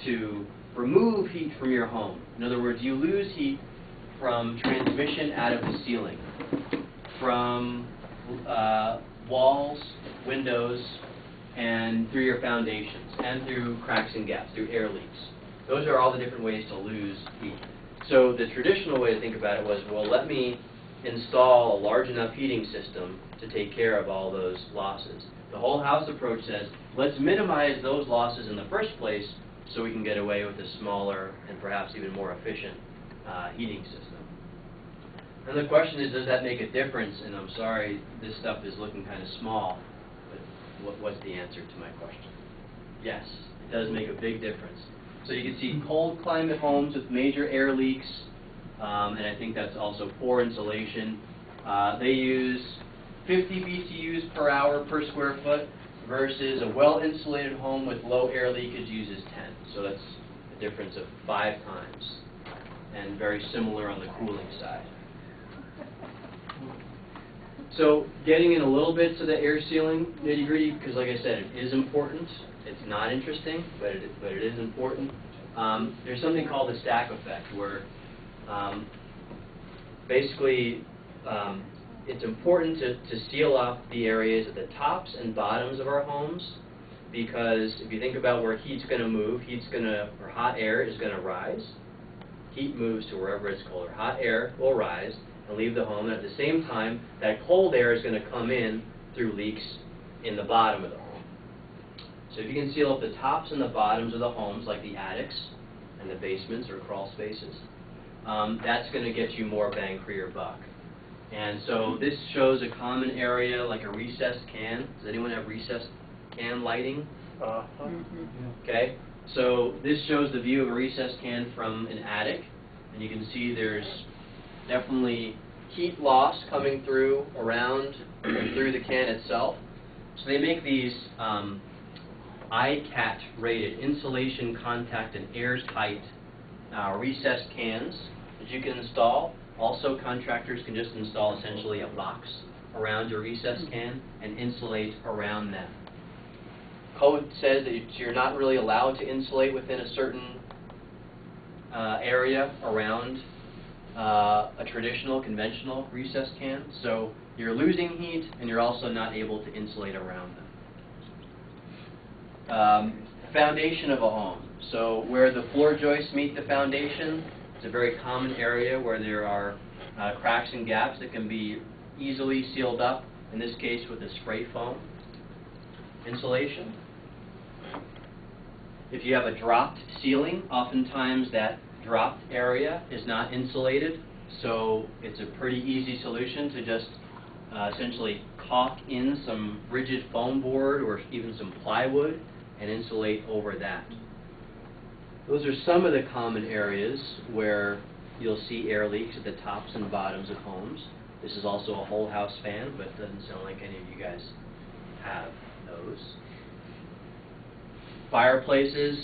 to remove heat from your home. In other words, you lose heat from transmission out of the ceiling, from walls, windows, and through your foundations, and through cracks and gaps, through air leaks. Those are all the different ways to lose heat. So the traditional way to think about it was, well, let me install a large enough heating system to take care of all those losses. The whole house approach says, let's minimize those losses in the first place so we can get away with a smaller and perhaps even more efficient heating system. And the question is, does that make a difference? And I'm sorry, this stuff is looking kind of small, but what's the answer to my question? Yes, it does make a big difference. So you can see cold climate homes with major air leaks, and I think that's also poor insulation. They use 50 BTUs per hour per square foot versus a well-insulated home with low air leakage uses 10. So that's a difference of 5 times, and very similar on the cooling side. So getting in a little bit to the air sealing nitty-gritty, because like I said, it is important. It's not interesting, but it is important. There's something called the stack effect, where basically it's important to seal off the areas at the tops and bottoms of our homes, because if you think about where heat's going to move, or hot air is going to rise. Heat moves to wherever it's colder. Hot air will rise and leave the home, and at the same time, that cold air is going to come in through leaks in the bottom of the home. So if you can seal up the tops and the bottoms of the homes, like the attics and the basements or crawl spaces, that's going to get you more bang for your buck. And so this shows a common area, like a recessed can. Does anyone have recessed can lighting? Okay, so this shows the view of a recessed can from an attic, and you can see there's definitely heat loss coming through around and through the can itself. So they make these ICAT rated insulation, contact, and airtight recessed cans that you can install. Also, contractors can just install essentially a box around your recessed can and insulate around them. Code says that you're not really allowed to insulate within a certain area around a traditional, conventional recessed can. So you're losing heat, and you're also not able to insulate around them. Foundation of a home. So where the floor joists meet the foundation, it's a very common area where there are cracks and gaps that can be easily sealed up, in this case with a spray foam insulation. If you have a dropped ceiling, oftentimes that dropped area is not insulated, so it's a pretty easy solution to just essentially caulk in some rigid foam board or even some plywood and insulate over that. Those are some of the common areas where you'll see air leaks at the tops and bottoms of homes. This is also a whole house fan, but it doesn't sound like any of you guys have those. Fireplaces.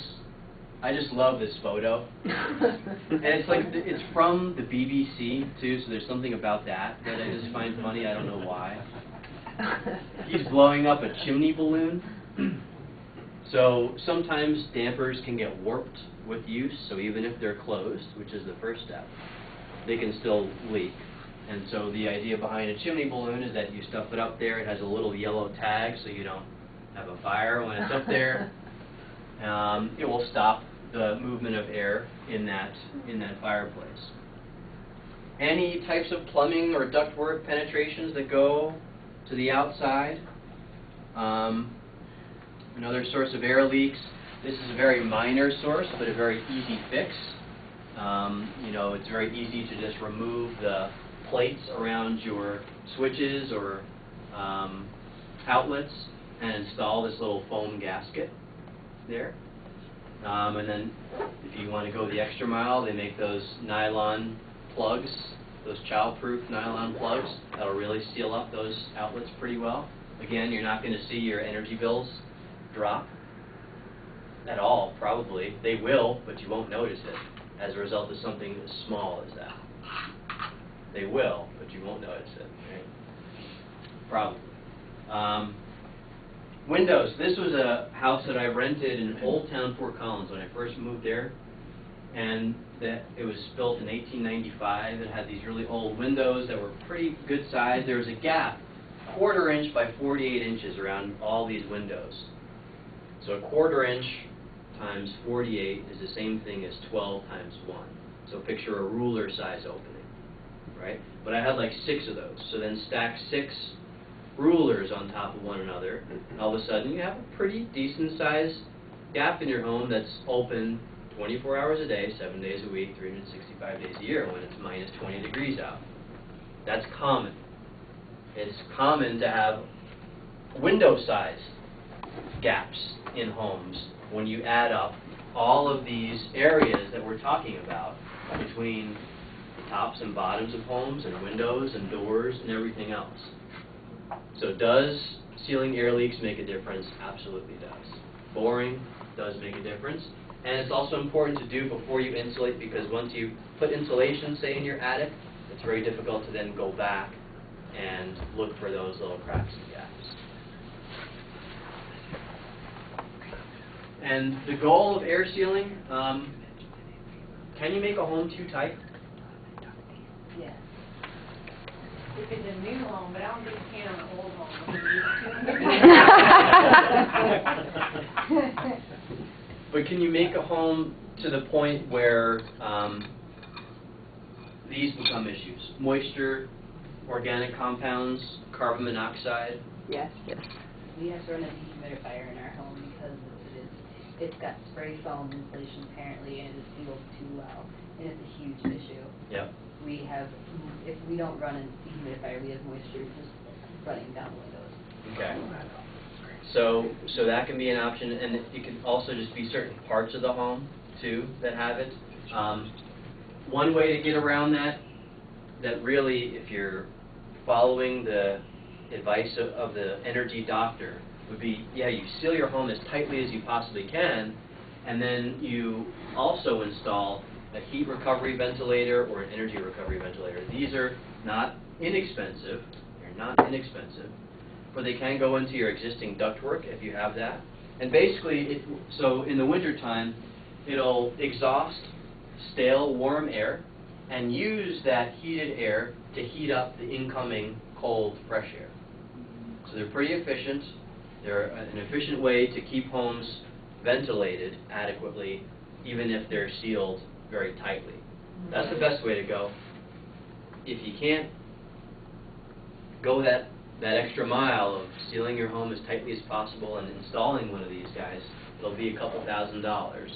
I just love this photo. And it's like, it's from the BBC too, so there's something about that I just find funny. I don't know why. He's blowing up a chimney balloon. So sometimes dampers can get warped with use, so even if they're closed, which is the first step, they can still leak. And so the idea behind a chimney balloon is that you stuff it up there. It has a little yellow tag so you don't have a fire when it's up there. It will stop the movement of air in that fireplace. Any types of plumbing or ductwork penetrations that go to the outside. Another source of air leaks. This is a very minor source, but a very easy fix. It's very easy to just remove the plates around your switches or outlets and install this little foam gasket there. And then if you want to go the extra mile, they make those nylon plugs, those child-proof nylon plugs that'll really seal up those outlets pretty well. Again, you're not going to see your energy bills drop at all, probably. They will, but you won't notice it as a result of something as small as that. They will, but you won't notice it, right? Probably. Windows. This was a house that I rented in Old Town, Fort Collins when I first moved there. And it was built in 1895. It had these really old windows that were pretty good size. There was a gap, 1/4 inch by 48 inches around all these windows. So 1/4 inch times 48 is the same thing as 12 times 1. So picture a ruler size opening, right? But I had like 6 of those. So then stack 6 rulers on top of one another, and all of a sudden you have a pretty decent sized gap in your home that's open 24 hours a day, 7 days a week, 365 days a year when it's minus 20 degrees out. That's common. It's common to have window-sized gaps in homes when you add up all of these areas that we're talking about between the tops and bottoms of homes and windows and doors and everything else. So does sealing air leaks make a difference? Absolutely does. Boring does make a difference. And it's also important to do before you insulate, because once you put insulation, say, in your attic, it's very difficult to then go back and look for those little cracks and gaps. And the goal of air sealing, can you make a home too tight? Yes. If it's a new home, but I don't think you can on an old home. But can you make a home to the point where these become issues? Moisture, organic compounds, carbon monoxide? Yes. We have to run a dehumidifier in our home because it's got spray foam insulation apparently, and it is sealed too well, and it's a huge issue. Yep. If we don't run a dehumidifier, we have moisture just running down the windows. Okay. So that can be an option, and it can also just be certain parts of the home too that have it. One way to get around that really, if you're following the advice of the energy doctor, would be, yeah, you seal your home as tightly as you possibly can, and then you also install a heat recovery ventilator or an energy recovery ventilator. These are not inexpensive. They're not inexpensive, but they can go into your existing ductwork if you have that. And basically, so in the wintertime, it'll exhaust stale, warm air and use that heated air to heat up the incoming cold, fresh air. So they're pretty efficient. They're an efficient way to keep homes ventilated adequately, even if they're sealed very tightly. That's the best way to go. If you can't go that extra mile of sealing your home as tightly as possible and installing one of these guys, it'll be a couple $1,000s.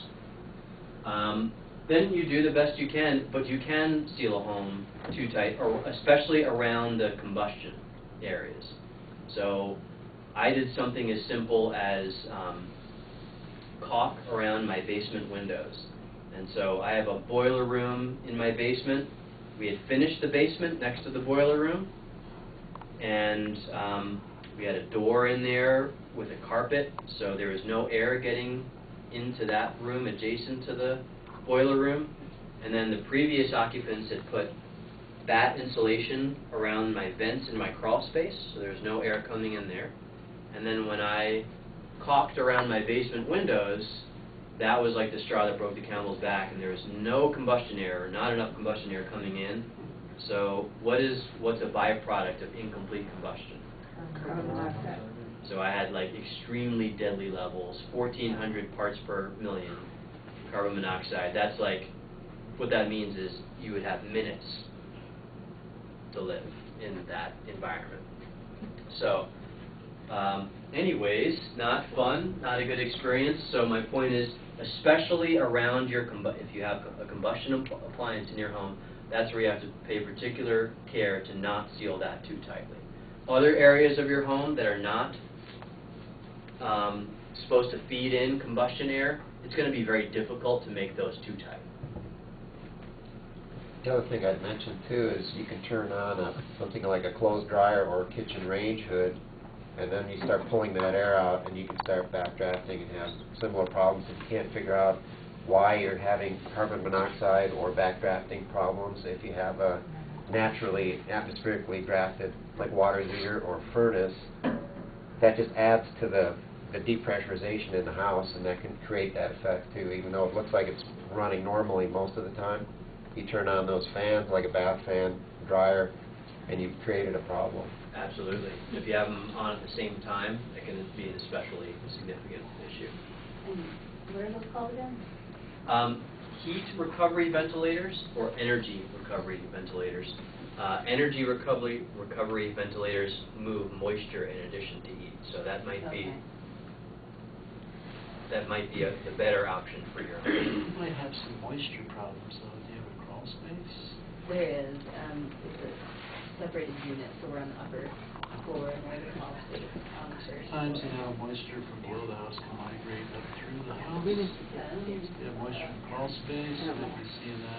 Then you do the best you can, but you can seal a home too tight, or especially around the combustion areas. So I did something as simple as caulk around my basement windows. And so I have a boiler room in my basement. We had finished the basement next to the boiler room, and we had a door in there with a carpet, so there was no air getting into that room adjacent to the boiler room. And then the previous occupants had put batt insulation around my vents in my crawl space, so there was no air coming in there. And then when I caulked around my basement windows, that was like the straw that broke the camel's back, and there was no combustion air, or not enough combustion air coming in. So what's a byproduct of incomplete combustion? Carbon monoxide. So I had like extremely deadly levels, 1,400 parts per million carbon monoxide. That's like, what that means is you would have minutes to live in that environment. So anyways, not fun, not a good experience. So my point is, especially around your, if you have a combustion appliance in your home, that's where you have to pay particular care to not seal that too tightly. Other areas of your home that are not supposed to feed in combustion air, it's going to be very difficult to make those too tight. The other thing I'd mention too is you can turn on something like a clothes dryer or a kitchen range hood, and then you start pulling that air out, and you can start backdrafting and have similar problems if you can't figure out why you're having carbon monoxide or backdrafting problems. If you have a naturally atmospherically drafted, like water heater or furnace, that just adds to the depressurization in the house, and that can create that effect too. Even though it looks like it's running normally most of the time, you turn on those fans, like a bath fan, dryer, and you've created a problem. Absolutely. If you have them on at the same time, it can be an especially significant issue. And what are those called again? Heat recovery ventilators or energy recovery ventilators. Energy recovery ventilators move moisture in addition to heat, so that might be the better option for your home. You might have some moisture problems though. Do you have a crawl space? There is. It's a separated unit, so we're on the upper floor and we're in the crawl space on the first Sometimes floor. you know moisture from below the house can migrate up through the house. You have moisture from crawl space, you might be seeing that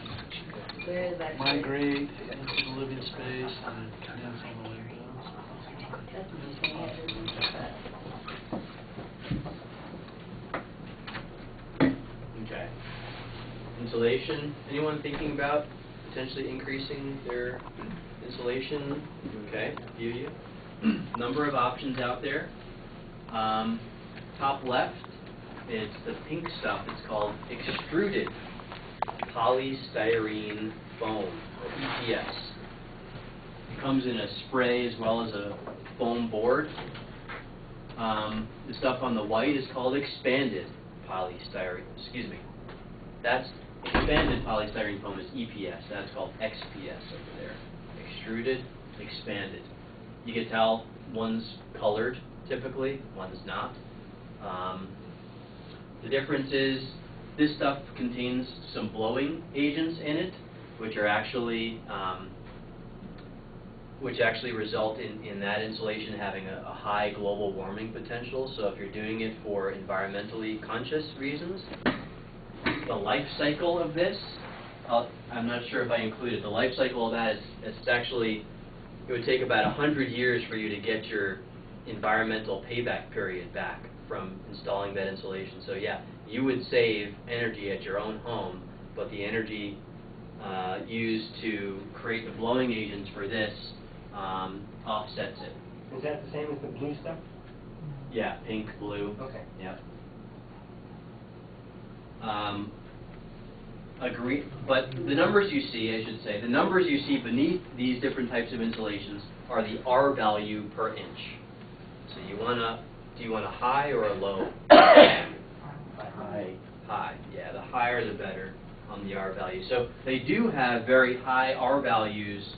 There is actually migrate into the living space and condense on the windows. That's maintaining it, isn't it? Okay. Insulation, anyone thinking about potentially increasing their insulation? Okay, a few of you. Number of options out there. Top left, it's the pink stuff. It's called extruded polystyrene foam, or EPS. It comes in a spray as well as a foam board. The stuff on the white is called expanded polystyrene. Excuse me. That's expanded polystyrene foam is EPS. That's called XPS over there. Extruded, expanded. You can tell one's colored typically, one's not. The difference is this stuff contains some blowing agents in it, which actually result in that insulation having a high global warming potential. So if you're doing it for environmentally conscious reasons, the life cycle of this, I'm not sure if I included, the life cycle of that is actually, it would take about 100 years for you to get your environmental payback period back from installing that insulation. So yeah, you would save energy at your own home, but the energy used to create the blowing agents for this offsets it. Is that the same as the blue stuff? Yeah, pink, blue. Okay. Yep. Agree, but the numbers you see, I should say, the numbers you see beneath these different types of insulations are the R value per inch. So do you want a high or a low? High. High, yeah, the higher the better on the R value. So they do have very high R values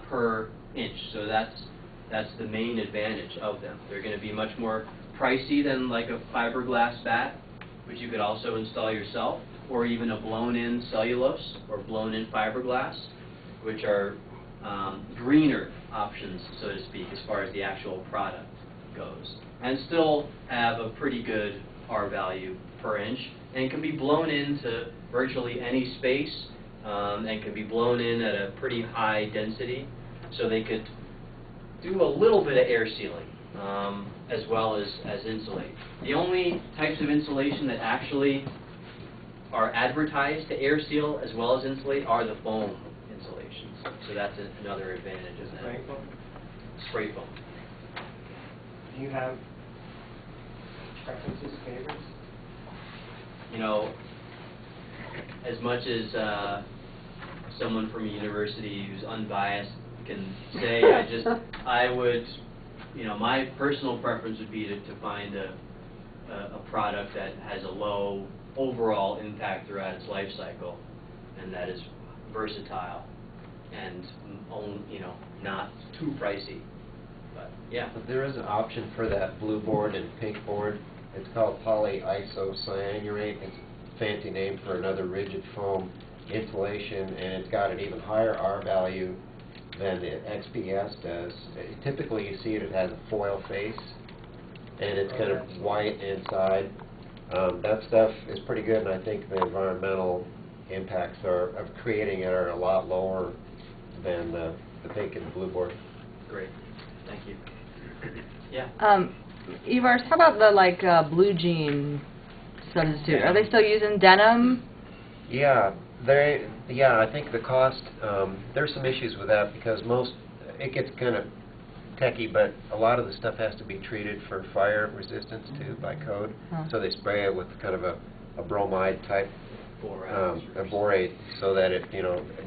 per inch, so that's the main advantage of them. They're going to be much more pricey than like a fiberglass bat, which you could also install yourself, or even a blown-in cellulose or blown-in fiberglass, which are greener options, so to speak, as far as the actual product goes, and still have a pretty good R value per inch, and can be blown into virtually any space, and can be blown in at a pretty high density, so they could do a little bit of air sealing as well as insulate. The only types of insulation that actually are advertised to air seal as well as insulate are the foam insulations. So that's another advantage of that. Spray foam? Spray foam. Do you have preferences, favorites? You know, as much as someone from a university who's unbiased can say, I would, you know, my personal preference would be to find a product that has a low overall impact throughout its life cycle, and that is versatile and not too pricey. But yeah. But there is an option for that blue board and pink board. It's called polyisocyanurate. It's a fancy name for another rigid foam insulation, and it's got an even higher R value than the XPS does. Typically you see it has a foil face, and it's kind of white inside. That stuff is pretty good, and I think the environmental impacts of creating it are a lot lower than the pink and blue board. Great, thank you. Yeah. Evars, how about the blue jean substitute? Are they still using denim? Yeah, I think the cost, there's some issues with that because it gets kind of techie, but a lot of the stuff has to be treated for fire resistance too by code. So they spray it with kind of a bromide type, a borate, so that it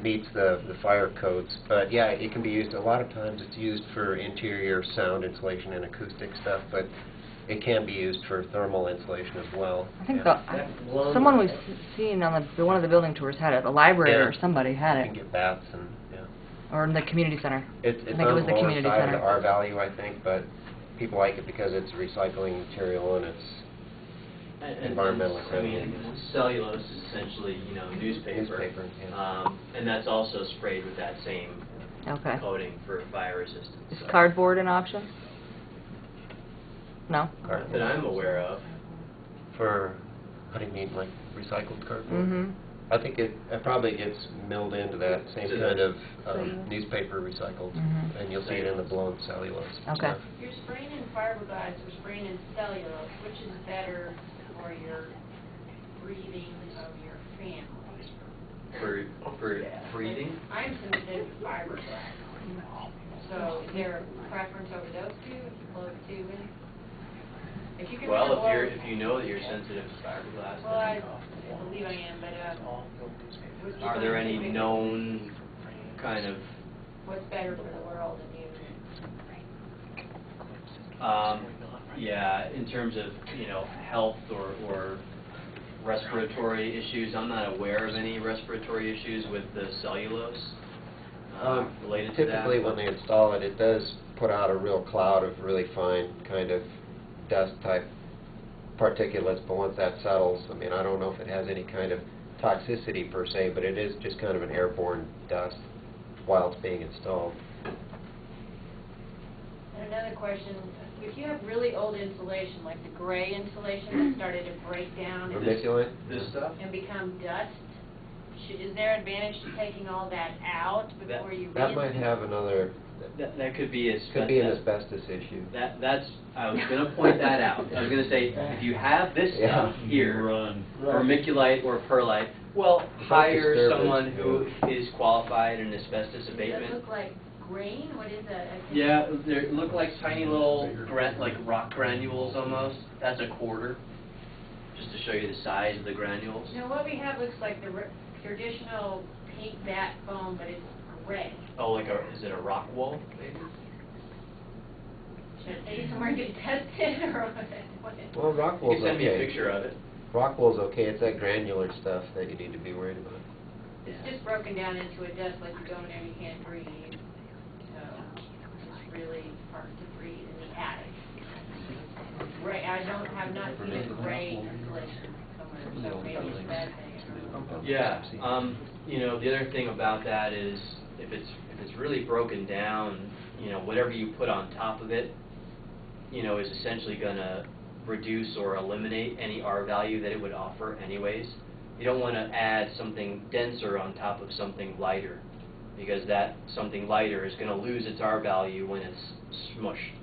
meets the fire codes. But yeah, it can be used, a lot of times it's used for interior sound insulation and acoustic stuff, but it can be used for thermal insulation as well. I think someone we've seen on one of the building tours had it. The library or somebody had it. You can get bats and or in the community center. It's I think on it was the the lower community side center. of the R value, I think, but people like it because it's recycling material and it's environmentally friendly. I mean, cellulose is essentially, newspaper. And that's also sprayed with that same coating for fire resistance. Is cardboard an option? No? Not that I'm aware of. For, how do you mean, like recycled cardboard? Mm-hmm. I think it probably gets milled into that same So kind of Cellulose? newspaper recycled, Mhm. and you'll see it in the blown cellulose Okay. stuff. You're spraying in fiberglass or spraying in cellulose, which is better for your breathing of your family? For breathing? I'm sensitive to fiberglass. So is there a preference over those two, if you blow the tube in? If you can Well, blow- if you know that you're sensitive to fiberglass, Well, I then believe I am, but, what's the are there any scientific- known kind of, What's better for the world and you? yeah, in terms of, health or respiratory issues, I'm not aware of any respiratory issues with the cellulose related to that. Typically, when they install it, it does put out a real cloud of really fine kind of dust-type particulates, but once that settles, I mean, I don't know if it has any kind of toxicity per se, but it is just kind of an airborne dust while it's being installed. And another question, if you have really old insulation, like the gray insulation that started to break down and Vermiculite? This stuff? and become dust, is there advantage to taking all that out before you That might have another, That could be could be an asbestos issue. That's, I was going to point that out. I was going to say, if you have this Yeah. stuff here, Run. vermiculite or perlite, well, hire disturbance, someone who is qualified in asbestos Does it abatement. look like grain? What is that? I think- Yeah, they look like tiny little, like rock granules almost. That's a quarter, just to show you the size of the granules. No, what we have looks like the traditional paint vat foam, but it's gray. Oh, is it a rock wool, maybe? Should I take it somewhere and get it tested, or what? Well, rock You wool's can send me a okay. picture of it. Rock wool's okay, it's that granular stuff that you need to be worried about. It's just broken down into a dust, like you go in there and you can't breathe. So it's really hard to breathe in the attic. Gray, I have not seen a gray insulation somewhere, so maybe it's a bad thing. Yeah, the other thing about that is if it's really broken down, whatever you put on top of it, is essentially going to reduce or eliminate any R value that it would offer anyways. You don't want to add something denser on top of something lighter, because that something lighter is going to lose its R value when it's smushed.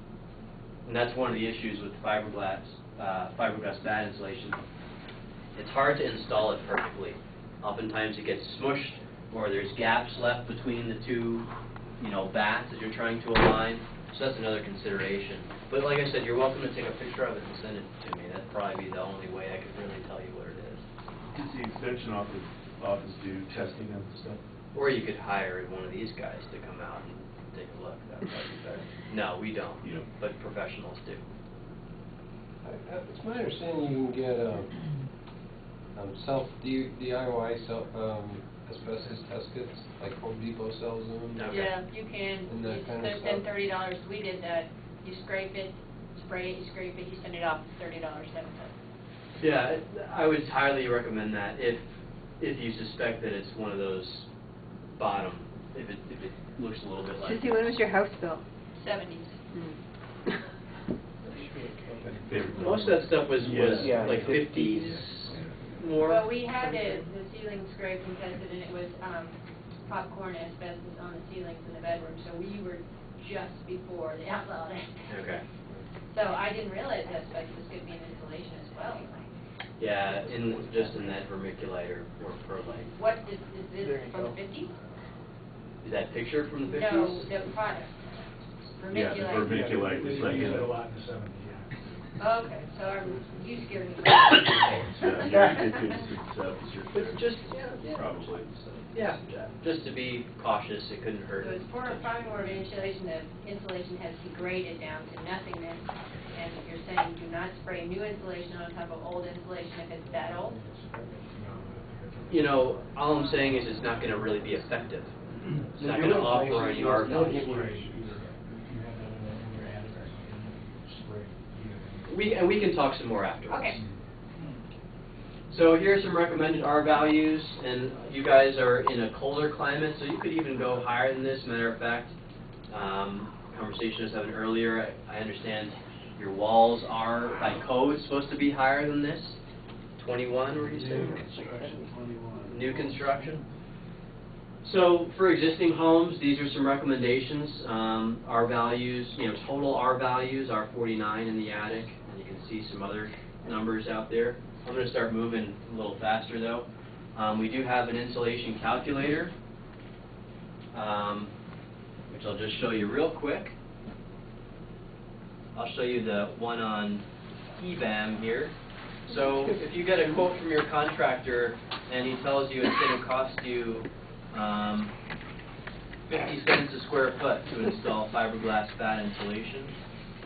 And that's one of the issues with fiberglass vat insulation. It's hard to install it perfectly. Oftentimes it gets smushed, or there's gaps left between the two, vats that you're trying to align. So that's another consideration. But like I said, you're welcome to take a picture of it and send it to me. That'd probably be the only way I could really tell you what it is. Does the extension office do testing of the stuff? Or you could hire one of these guys to come out and take a look. That would be better. No, we don't. You don't. But professionals do. It's my understanding you can get DIY asbestos test kits, like Home Depot sells them. Okay. Yeah, you can. And that kind of Spend stuff. $30. We did that. You scrape it, spray it, you scrape it, you send it off. $30, 7 times. Yeah, I would highly recommend that if you suspect that it's one of those bottom, if it looks a little bit like. Susie, when was your house built? 70s. Most of that stuff was Yeah, like 50s more. Well, we had the ceiling scraped and tested, and it was popcorn asbestos on the ceilings in the bedroom, so we were just before the outlaw act. Okay. So I didn't realize asbestos could be an insulation as well. Yeah, just in that vermiculite or perlite. What is this from the 50s? Is that picture from the 50s? No, the product. Yeah, the vermiculite was like. a lot in the 70s, yeah. Okay, so you scared me. It's just, Probably. yeah, just to be cautious, it couldn't hurt. So it's probably more of an insulation that insulation has degraded down to nothingness, and you're saying do not spray new insulation on top of old insulation if it's that old? All I'm saying is it's not going to really be effective. It's not going to offer any R value. We can talk some more afterwards. Okay. So here's some recommended R values, and you guys are in a colder climate, so you could even go higher than this. Matter of fact, conversation I was having earlier, I understand your walls are, by code, supposed to be higher than this. 21, were you saying? Construction 21. New construction. So for existing homes, these are some recommendations. R values, total R values are 49 in the attic, and you can see some other numbers out there. I'm going to start moving a little faster though. We do have an insulation calculator, which I'll just show you real quick. I'll show you the one on EBAM here. So if you get a quote from your contractor and he tells you it's going to cost you 50 cents a square foot to install fiberglass fat insulation,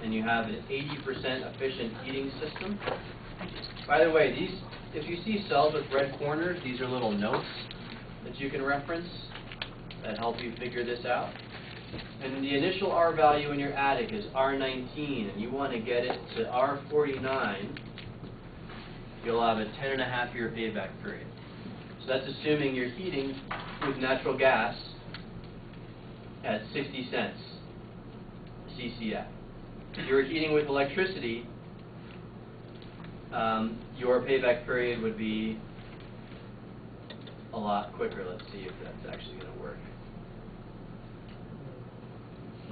and you have an 80% efficient heating system. By the way, these, if you see cells with red corners, these are little notes that you can reference that help you figure this out. And the initial R value in your attic is R19, and you want to get it to R49, you'll have a 10.5-year payback period. So that's assuming you're heating with natural gas at 60 cents CCF. If you're heating with electricity, your payback period would be a lot quicker. Let's see if that's actually going to work.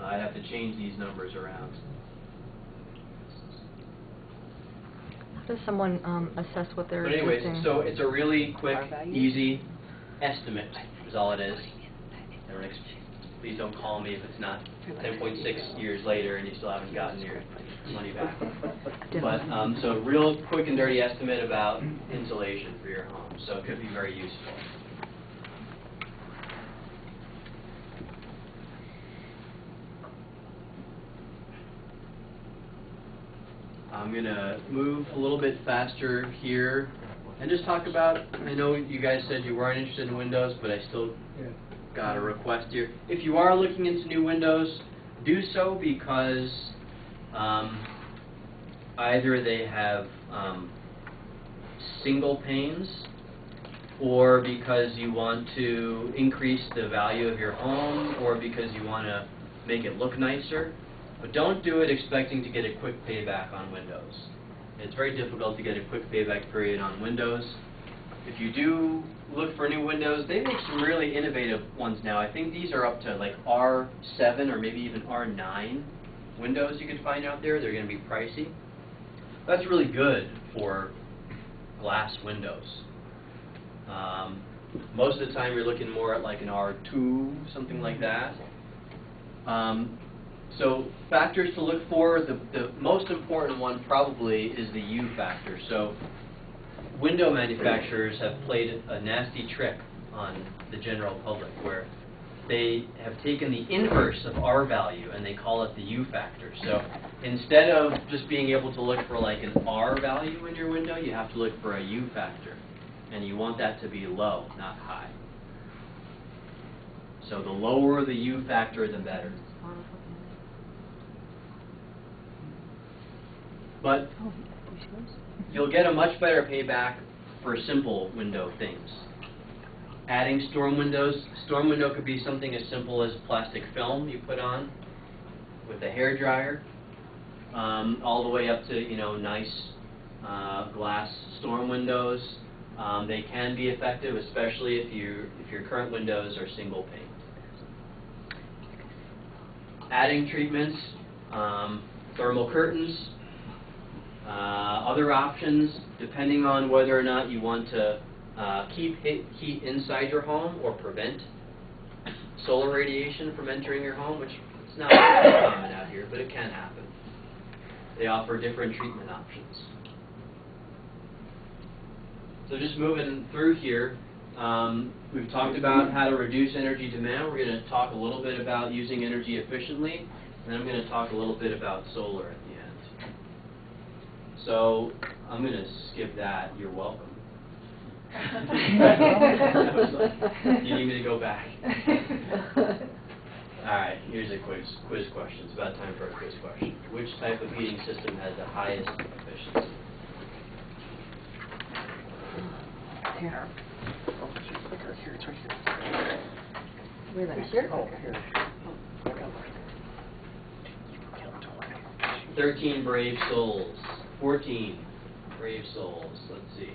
I'd have to change these numbers around. How does someone assess what they're But anyways, existing? so it's a really quick, easy estimate is all it is. Please don't call me if it's not 10.6 years later and you still haven't gotten your money back. But so real quick and dirty estimate about insulation for your home. So it could be very useful. I'm going to move a little bit faster here and just talk about, I know you guys said you weren't interested in windows, but I still got a request here. If you are looking into new windows, do so because either they have single panes or because you want to increase the value of your home or because you want to make it look nicer. But don't do it expecting to get a quick payback on windows. It's very difficult to get a quick payback period on windows. If you do look for new windows, they make some really innovative ones now. I think these are up to like R7 or maybe even R9 windows you can find out there. They're going to be pricey. That's really good for glass windows. Most of the time you're looking more at like an R2, something like that. So factors to look for, the most important one probably is the U factor. So window manufacturers have played a nasty trick on the general public where they have taken the inverse of R value and they call it the U factor. So instead of just being able to look for like an R value in your window, you have to look for a U factor. And you want that to be low, not high. So the lower the U factor, the better. But you'll get a much better payback for simple window things. Adding storm windows. Storm window could be something as simple as plastic film you put on with a hair dryer, all the way up to nice glass storm windows. They can be effective, especially if your current windows are single pane. Adding treatments, thermal curtains. Other options, depending on whether or not you want to keep heat inside your home or prevent solar radiation from entering your home, which is not very common out here, but it can happen. They offer different treatment options. So just moving through here, we've talked about how to reduce energy demand. We're going to talk a little bit about using energy efficiently, and I'm going to talk a little bit about solar at the end. So I'm going to skip that. You're welcome. You need me to go back? All right, here's a quiz question. It's about time for a quiz question. Which type of heating system has the highest efficiency? Here. Here, it's right here. Where is it? Here? Oh, here. 13 brave souls. 14 brave souls. Let's see.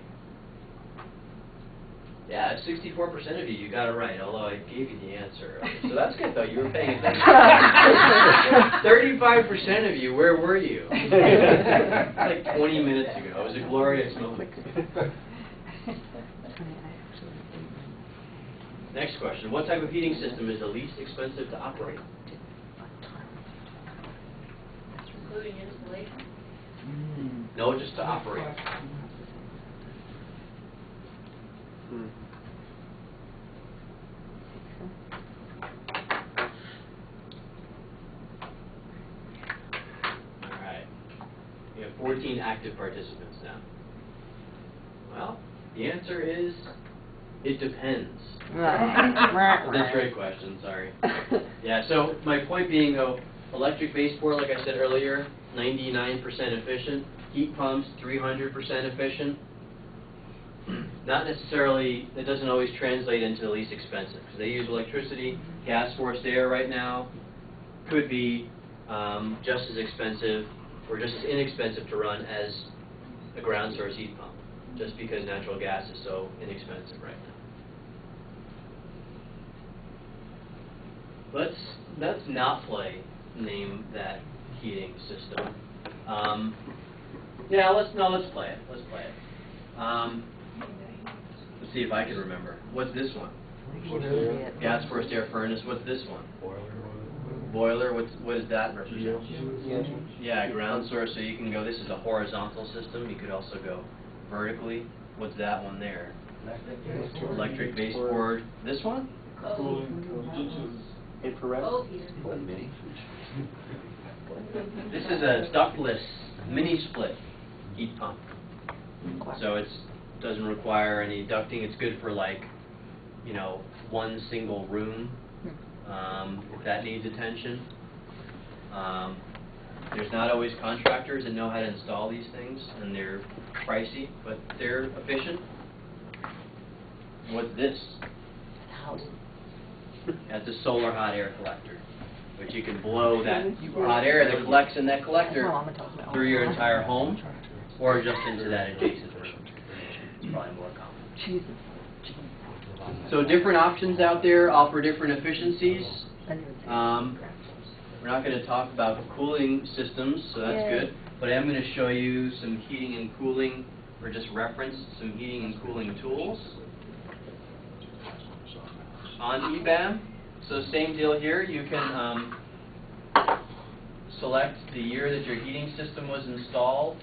Yeah, 64% of you got it right, although I gave you the answer. So that's good, though. You were paying attention. 35% of you, where were you? Like 20 minutes ago. It was a glorious moment. Next question. What type of heating system is the least expensive to operate? Including installation? No, just to operate. All right. We have 14 active participants now. Well, the answer is, it depends. That's a great question, sorry. Yeah, so my point being, though, electric baseboard, like I said earlier, 99% efficient. Heat pumps, 300% efficient. Not necessarily, it doesn't always translate into the least expensive, because they use electricity. Gas forced air right now could be just as expensive or just as inexpensive to run as a ground source heat pump, just because natural gas is so inexpensive right now. Let's not name that heating system. Yeah, let's play it. Let's play it. Let's see if I can remember. What's this one? Gas forced air furnace. What's this one? Boiler. What does that represent? Yeah, ground source. So you can go. This is a horizontal system. You could also go vertically. What's that one there? Electric baseboard. This one? Infrared. This is a ductless mini split heat pump. So it doesn't require any ducting. It's good for one single room if that needs attention. There's not always contractors that know how to install these things, and they're pricey, but they're efficient. What's this? That's a solar hot air collector, which you can blow that hot air that collects in that collector through your entire home or just into that adjacent room. It's probably more common. So different options out there offer different efficiencies. We're not going to talk about cooling systems, so that's good. But I am going to show you some heating and cooling, or just reference some heating and cooling tools. On EBAM, so same deal here. You can select the year that your heating system was installed.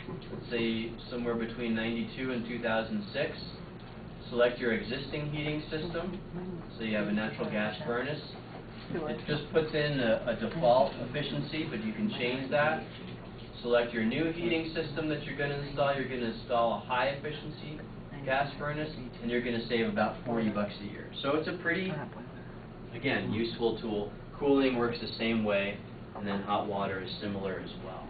Let's say somewhere between 92 and 2006. Select your existing heating system. So you have a natural gas furnace. It just puts in a default efficiency, but you can change that. Select your new heating system that you're going to install. You're going to install a high efficiency gas furnace, and you're going to save about $40 a year. So it's a pretty, again, useful tool. Cooling works the same way, and then hot water is similar as well.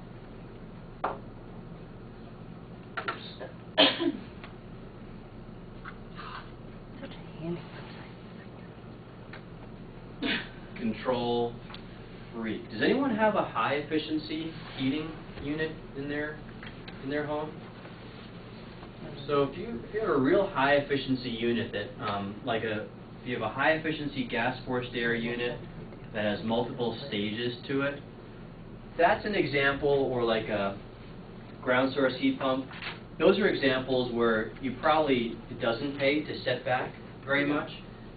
Control freak. Does anyone have a high efficiency heating unit in their home? So if you have a real high efficiency unit that if you have a high efficiency gas forced air unit that has multiple stages to it, that's an example, or like a ground source heat pump. Those are examples where it doesn't pay to set back very much,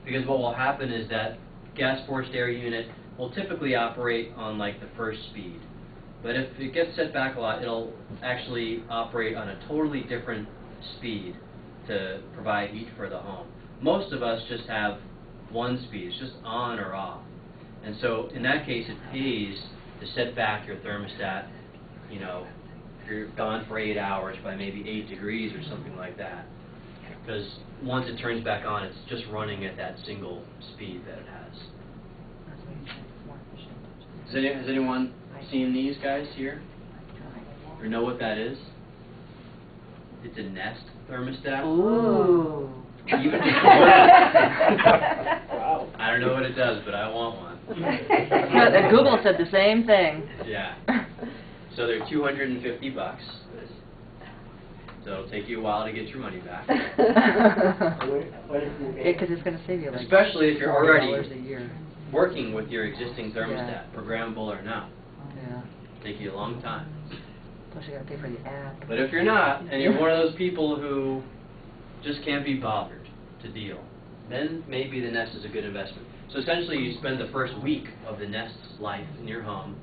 because what will happen is that gas forced air unit will typically operate on the first speed. But if it gets set back a lot, it'll actually operate on a totally different speed to provide heat for the home. Most of us just have one speed. It's just on or off. And so in that case, it pays to set back your thermostat, if you're gone for 8 hours by maybe 8 degrees or something like that. Because once it turns back on, it's just running at that single speed that it has. Has anyone seen these guys here? Or know what that is? It's a Nest thermostat. Ooh. Even wow. I don't know what it does, but I want one. Google said the same thing. Yeah. So they're $250. So it'll take you a while to get your money back. Because it's going to save you like Especially if you're already $40 a year. working with your existing thermostat, programmable or not. Yeah. Take you a long time. Plus you got to pay for the app. But if you're not, and you're one of those people who just can't be bothered to deal, then maybe the Nest is a good investment. So essentially you spend the first week of the Nest's life in your home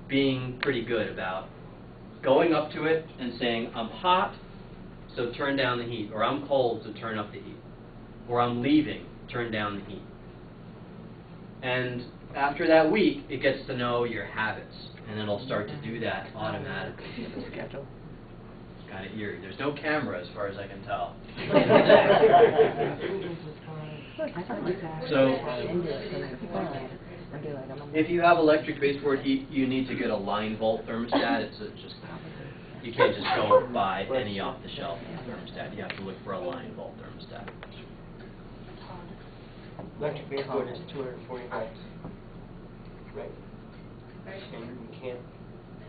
being pretty good about going up to it and saying, I'm hot, so turn down the heat, or I'm cold, so turn up the heat, or I'm leaving, turn down the heat. And after that week, it gets to know your habits, and it'll start to do that automatically. Schedule. It's kind of eerie. There's no camera as far as I can tell. So, if you have electric baseboard heat, you need to get a line volt thermostat. You can't just go buy any off-the-shelf thermostat. You have to look for a line volt thermostat. Electric baseboard is $240, right? And you can't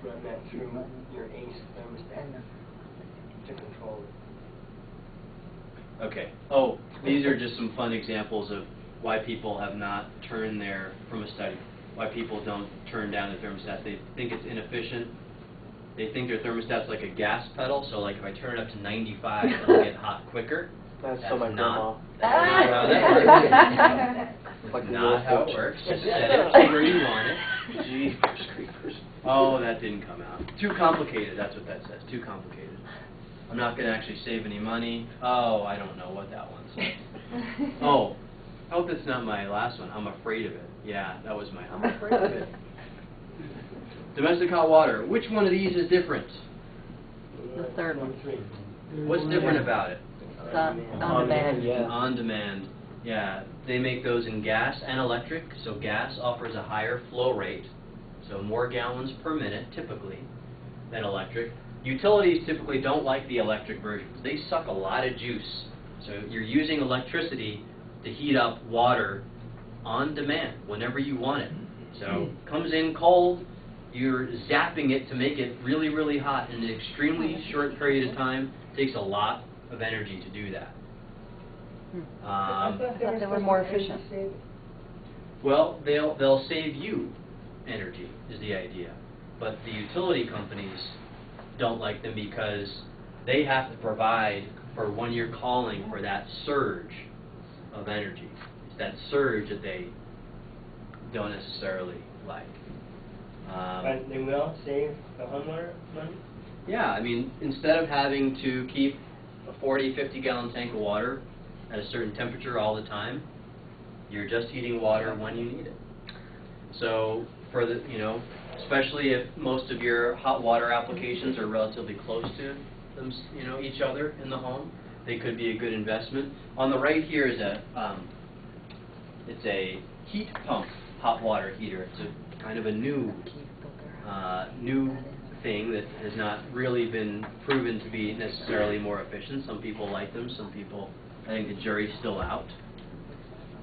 run that through your ACE thermostat to control it. Okay. Oh, these are just some fun examples of why people have not turned from a study, why people don't turn down the thermostat. They think it's inefficient. They think their thermostat's like a gas pedal, so like if I turn it up to 95, it'll get hot quicker. That's so my grandma. That's not how that works. Not how it works. Just set it to where you want it. Jeepers creepers. Oh, that didn't come out. Too complicated, that's what that says. Too complicated. I'm not going to actually save any money. Oh, I don't know what that one says. Oh, I hope that's not my last one. I'm afraid of it. Yeah, that was my I'm afraid of it. Domestic hot water. Which one of these is different? The third one. What's different about it? On demand. On demand. Yeah, they make those in gas and electric. So gas offers a higher flow rate, so more gallons per minute typically than electric. Utilities typically don't like the electric versions. They suck a lot of juice. So you're using electricity to heat up water on demand whenever you want it. So it comes in cold, you're zapping it to make it really, really hot in an extremely short period of time. It takes a lot of energy to do that. I thought they were more efficient. Well, they'll save you energy is the idea. But the utility companies don't like them because they have to provide for when you're calling for that surge of energy. It's that surge that they don't necessarily like. But they will save the homeowner money? Yeah, I mean, instead of having to keep a 40, 50-gallon tank of water at a certain temperature all the time, you're just heating water when you need it. So for the, especially if most of your hot water applications are relatively close to them, each other in the home, they could be a good investment. On the right here is it's a heat pump hot water heater. It's a kind of a new thing that has not really been proven to be necessarily more efficient. Some people like them, some people, I think the jury's still out.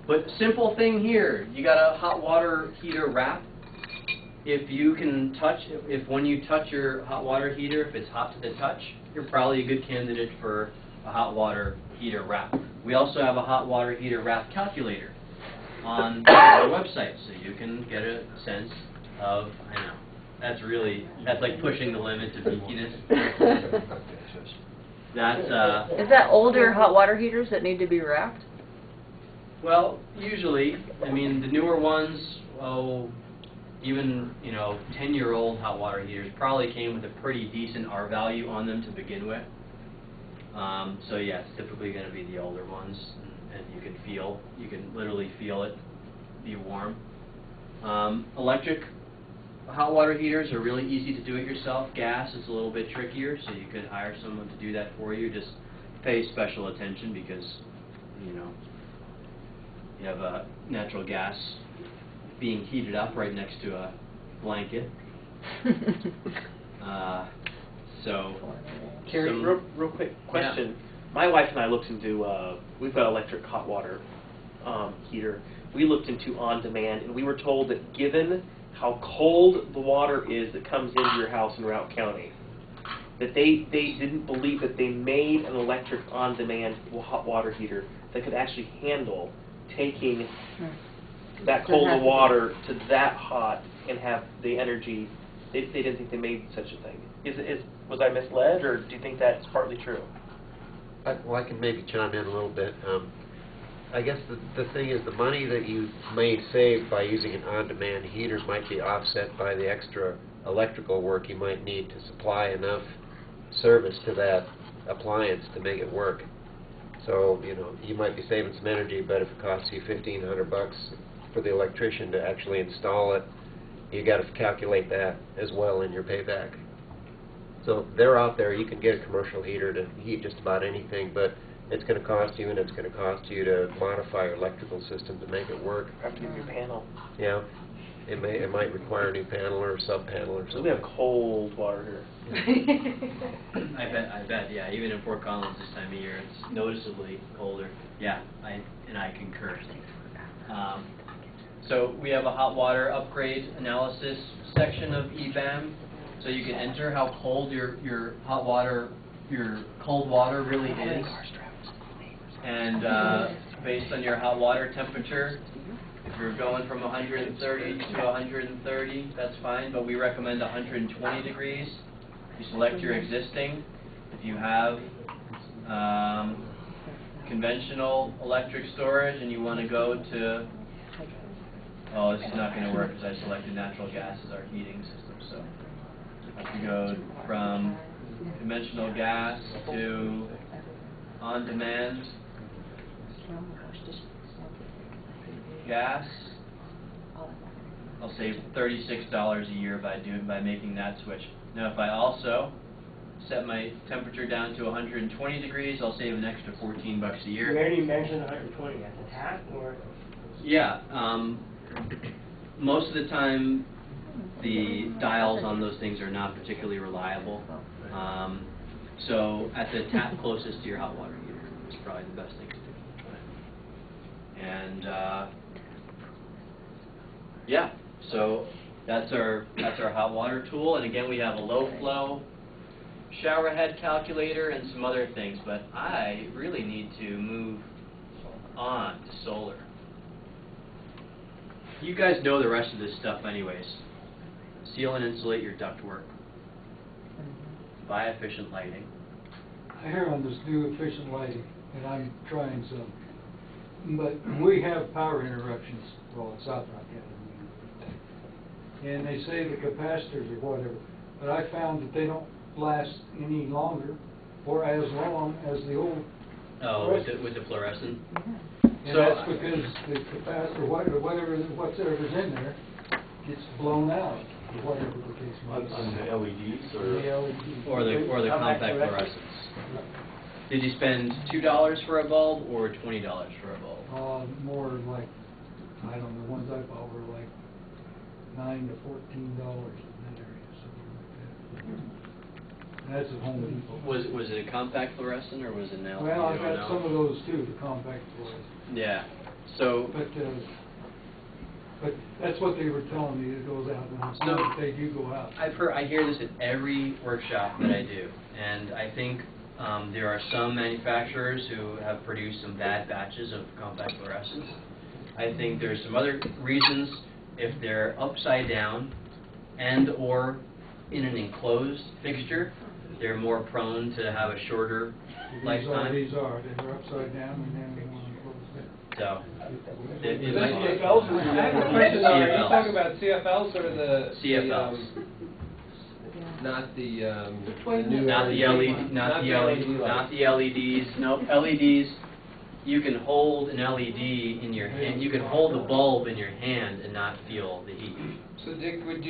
But simple thing here, you got a hot water heater wrap. If you can touch, if when you touch your hot water heater, if it's hot to the touch, you're probably a good candidate for a hot water heater wrap. We also have a hot water heater wrap calculator on our website, so you can get a sense of, that's like pushing the limits of geekiness. Is that older hot water heaters that need to be wrapped? Well, usually, I mean, the newer ones, even 10-year-old hot water heaters probably came with a pretty decent R value on them to begin with. So yeah, it's typically going to be the older ones, and you can literally feel it be warm. Electric hot water heaters are really easy to do it yourself. Gas is a little bit trickier, so you could hire someone to do that for you. Just pay special attention because you have a natural gas being heated up right next to a blanket. Cary, real quick question. Yeah. My wife and I looked into, we've got electric hot water heater. We looked into on demand, and we were told that given how cold the water is that comes into your house in Routt County, that they didn't believe that they made an electric on-demand hot water heater that could actually handle taking that cold water to that hot and have the energy. They didn't think they made such a thing. Was I misled, or do you think that's partly true? Well, I can maybe chime in a little bit. I guess the thing is the money that you may save by using an on-demand heater might be offset by the extra electrical work you might need to supply enough service to that appliance to make it work. So, you know, you might be saving some energy, but if it costs you $1,500 for the electrician to actually install it, you got to calculate that as well in your payback. So they're out there. You can get a commercial heater to heat just about anything, but it's going to cost you, and it's going to cost you to modify your electrical system to make it work. Have to get a new panel. Yeah, it might require a new panel or a sub panel or something. So we have cold water here. I bet, yeah. Even in Fort Collins this time of year, it's noticeably colder. Yeah, I concur. So we have a hot water upgrade analysis section of EBAM. So you can enter how cold your hot water, your cold water really is. And based on your hot water temperature, if you're going from 130 to 130, that's fine, but we recommend 120 degrees. You select your existing. If you have conventional electric storage and you want to go to, oh, this is not going to work because I selected natural gas as our heating system. So if you go from conventional gas to on-demand gas, I'll save $36 a year by making that switch. Now, if I also set my temperature down to 120 degrees, I'll save an extra $14 a year. You already mentioned 120 at the tap, or? Yeah. Most of the time, the dials on those things are not particularly reliable. So at the tap closest to your hot water heater is probably the best thing to do. And yeah, so that's our hot water tool. And again, we have a low flow shower head calculator and some other things. But I really need to move on to solar. You guys know the rest of this stuff anyways. Seal and insulate your ductwork. Buy efficient lighting. I hear on this new efficient lighting, and I'm trying some, but we have power interruptions, well, in South Rock County. And they say the capacitors or whatever, but I found that they don't last any longer or as long as the old. Oh, with the fluorescent? And so that's because the capacitor, whatever's in there, gets blown out, or whatever the case may be. On the LEDs or the compact fluorescents. Did you spend $2 for a bulb or $20 for a bulb? More like, I don't know, the ones I bought were like $9 to $14 in that area, something like that. That's at Home Depot. Was it a compact fluorescent or was it an LED? Well, I got some of those too, the compact fluorescent. Yeah. So. But that's what they were telling me. It goes out, and they do go out. I hear this at every workshop that I do, and I think there are some manufacturers who have produced some bad batches of compact fluorescents. I think there's some other reasons. If they're upside down and or in an enclosed fixture, they're more prone to have a shorter lifetime. These are. They're upside down and then they want to close it. So, CFLs? I have a question. Are you talking about CFLs or the CFLs? Not the new not the LED, not the LEDs. Nope, LEDs. You can hold an LED in your hand. You can hold the bulb in your hand and not feel the heat. So Dick, did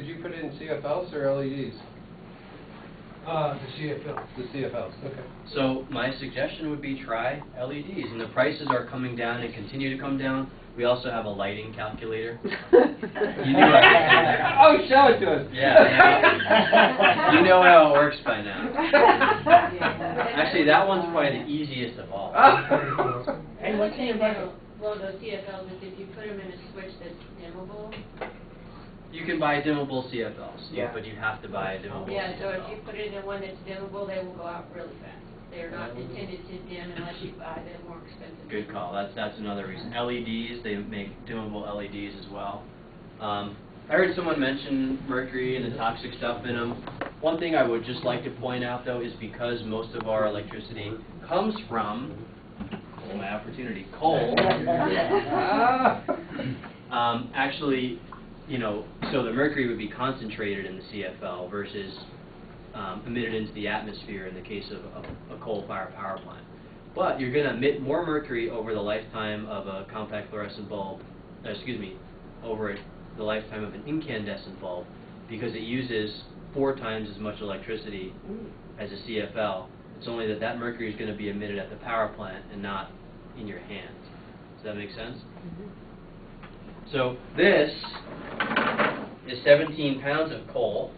you put it in CFLs or LEDs? The CFLs. The CFLs, okay. So my suggestion would be try LEDs, and the prices are coming down and continue to come down. We also have a lighting calculator. You knew oh, show it to us. Yeah. You know how it works by now. Actually, that one's probably the easiest of all. And what's the well, those CFLs is if you put them in a switch that's dimmable. You can buy dimmable CFLs, Yeah. but you have to buy a dimmable Yeah, so if CFL. you put it in one that's dimmable, they will go out really fast. They're not intended to dim unless you buy the more expensive. Good call. That's another reason. LEDs, they make dimmable LEDs as well. I heard someone mention mercury and the toxic stuff in them. One thing I would just like to point out, though, is because most of our electricity comes from, oh, my opportunity, coal. Actually, you know, so the mercury would be concentrated in the CFL versus emitted into the atmosphere in the case of a coal-fired power plant. But you're going to emit more mercury over the lifetime of a compact fluorescent bulb, over the lifetime of an incandescent bulb, because it uses 4 times as much electricity as a CFL. It's only that mercury is going to be emitted at the power plant and not in your hands. Does that make sense? So this is 17 pounds of coal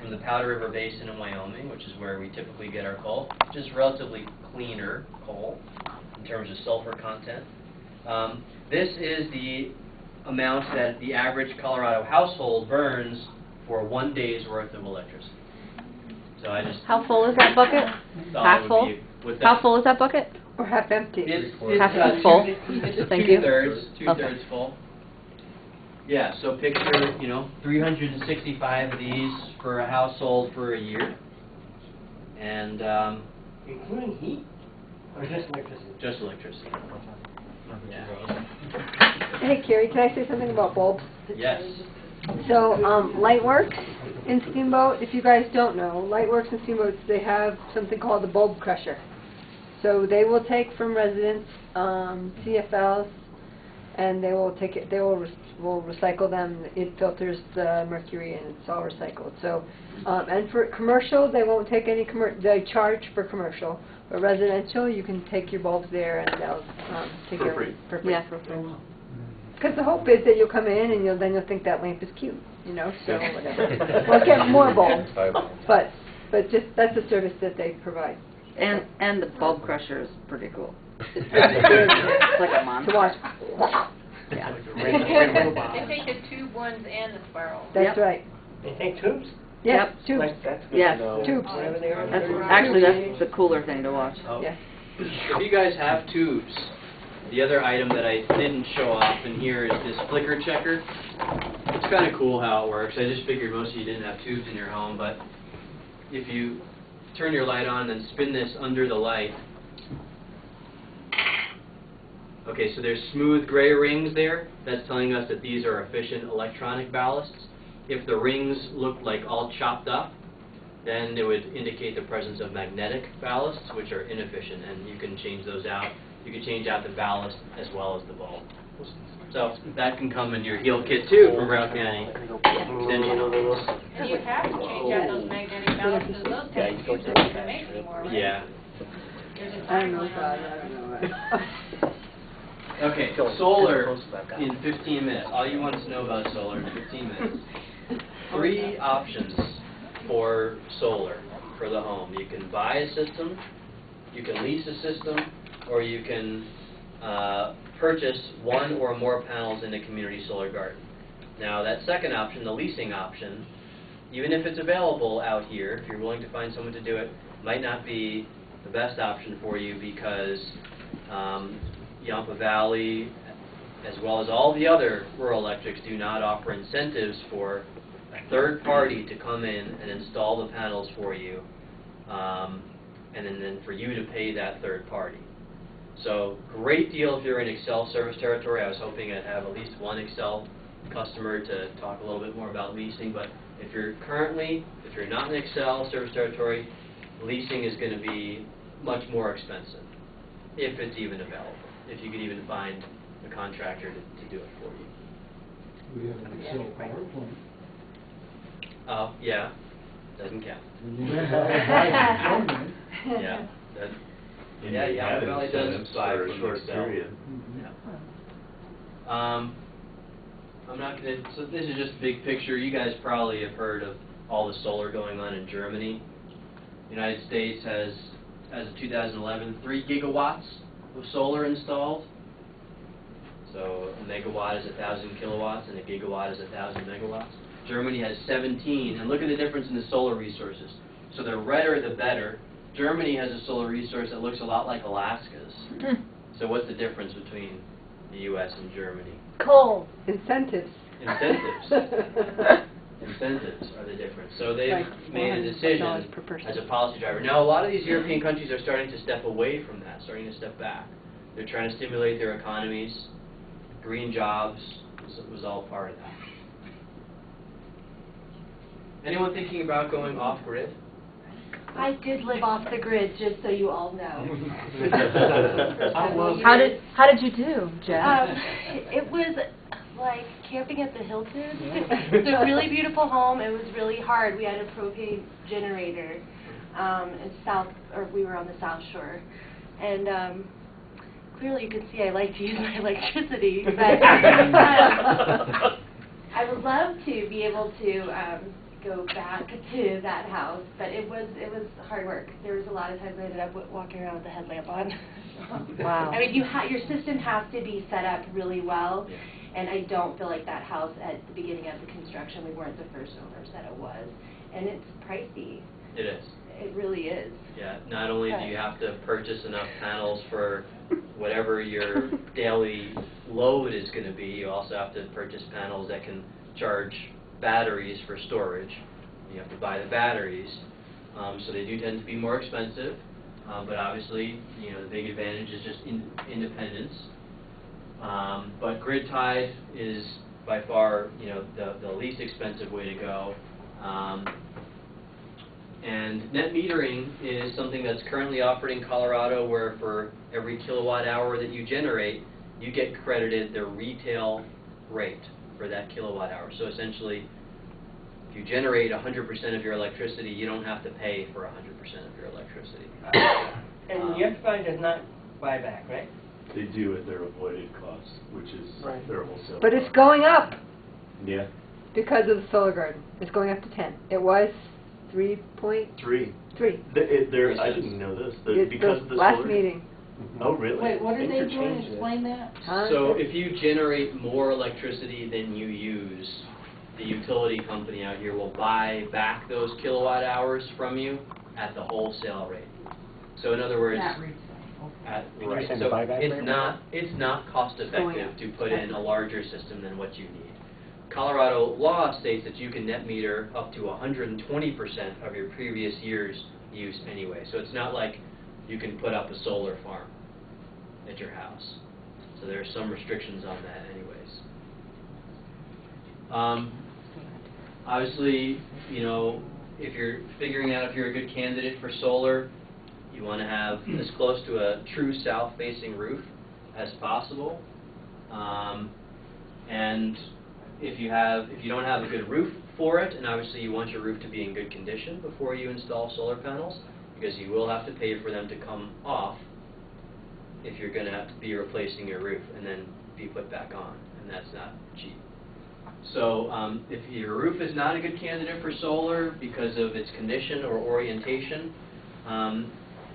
from the Powder River Basin in Wyoming, which is where we typically get our coal, which is relatively cleaner coal in terms of sulfur content. This is the amount that the average Colorado household burns for 1 day's worth of electricity. So I just... How full is that bucket? Half full? How full is that bucket? Or half empty? It's full. It's Thank you. two-thirds full. Yeah, so picture, 365 of these for a household for a year. And, Including heat? Or just electricity? just electricity. Hey, Carrie, can I say something about bulbs? Yes. So, Lightworks in Steamboat, if you guys don't know, Lightworks in Steamboat, they have something called the bulb crusher. So they will take from residents CFLs, and they will take it. They will recycle them. It filters the mercury, and it's all recycled. So, and for commercial, they won't take any they charge for commercial, but residential, you can take your bulbs there, and they'll take For your free. for free. Yeah, for free. Because the hope is that you'll come in and then you'll think that lamp is cute, so whatever. We'll get more bulbs, but just that's a service that they provide. And the bulb crusher is pretty cool. It's like a monster. To watch. Yeah. They take the tube ones and the spiral. That's right. They take tubes? Yep, tubes. That's good Yes. to know. Tubes. Whatever they are. That's the cooler thing to watch. Oh. Yes. If you guys have tubes, the other item that I didn't show off in here is this flicker checker. It's kind of cool how it works. I just figured most of you didn't have tubes in your home, but if you turn your light on and spin this under the light. Okay, so there's smooth gray rings there. That's telling us that these are efficient electronic ballasts. If the rings look like all chopped up, then it would indicate the presence of magnetic ballasts, which are inefficient, and you can change those out. You can change out the ballast as well as the bulb. So that can come in your heel kit too from Brown County Extension. And you have to change out those magnetic ballasts because those types of tubes don't even make anymore, right? Yeah. There's a I don't know, timeline God, on I that. don't know. Okay, solar in 15 minutes. All you want to know about solar in 15 minutes. 3 options for solar for the home. You can buy a system, you can lease a system, or you can purchase 1 or more panels in a community solar garden. Now that second option, the leasing option, even if it's available out here, if you're willing to find someone to do it, might not be the best option for you because Yampa Valley, as well as all the other rural electrics, do not offer incentives for a third party to come in and install the panels for you, and then for you to pay that third party. So great deal if you're in Excel service territory. I was hoping I'd have at least one Excel customer to talk a little bit more about leasing, but if you're not in Excel service territory, leasing is going to be much more expensive, if it's even available, if you could even find a contractor to do it for you. We have an Excel power plant. Oh, yeah, doesn't count. Yeah, And yeah, you Yampa have Valley does incentives buy for a from short Excel. period. Yeah. I'm not going to, so this is just big picture. You guys probably have heard of all the solar going on in Germany. The United States has, as of 2011, 3 gigawatts of solar installed. So a megawatt is 1,000 kilowatts and a gigawatt is 1,000 megawatts. Germany has 17, and look at the difference in the solar resources. So the redder the better. Germany has a solar resource that looks a lot like Alaska's. So what's the difference between the U.S. and Germany? Coal. Incentives. Incentives. Incentives are the difference. So they've made a decision as a policy driver. Now, a lot of these European countries are starting to step away from that, starting to step back. They're trying to stimulate their economies. Green jobs was all part of that. Anyone thinking about going off-grid? I did live off the grid, just so you all know. How did you do, Jeff? It was like camping at the Hilton. It's a really beautiful home. It was really hard. We had a propane generator we were on the South Shore, and clearly you can see I like to use my electricity. But I would love to be able to go back to that house, but it was hard work. There was a lot of times I ended up walking around with the headlamp on. Wow. I mean, your system has to be set up really well, and I don't feel like that house at the beginning of the construction, we weren't the first owners that it was, and it's pricey. It is. It really is. Yeah, not only do you have to purchase enough panels for whatever your daily load is going to be, you also have to purchase panels that can charge batteries for storage. You have to buy the batteries, so they do tend to be more expensive. But obviously, the big advantage is just independence. But grid tied is by far, the least expensive way to go. And net metering is something that's currently offered in Colorado, where for every kilowatt hour that you generate, you get credited the retail rate for that kilowatt hour. So essentially, if you generate 100% of your electricity, you don't have to pay for 100% of your electricity. And the enterprise does not buy back, right? They do at their avoided cost, which is their wholesale. But it's going up Yeah. because of the solar garden. It's going up to 10. It was 3.3. 3. I didn't know this. Because of the last solar? meeting. Oh, really? Wait, what are they doing? Explain that. So if you generate more electricity than you use, the utility company out here will buy back those kilowatt hours from you at the wholesale rate. So in other words, it's not cost effective to put in a larger system than what you need. Colorado law states that you can net meter up to 120% of your previous year's use anyway. So it's not like you can put up a solar farm at your house. So there are some restrictions on that anyways. Obviously, if you're figuring out if you're a good candidate for solar, you want to have as close to a true south-facing roof as possible. And if you don't have a good roof for it, and obviously you want your roof to be in good condition before you install solar panels, because you will have to pay for them to come off if you're going to have to be replacing your roof and then be put back on, and that's not cheap. So if your roof is not a good candidate for solar because of its condition or orientation,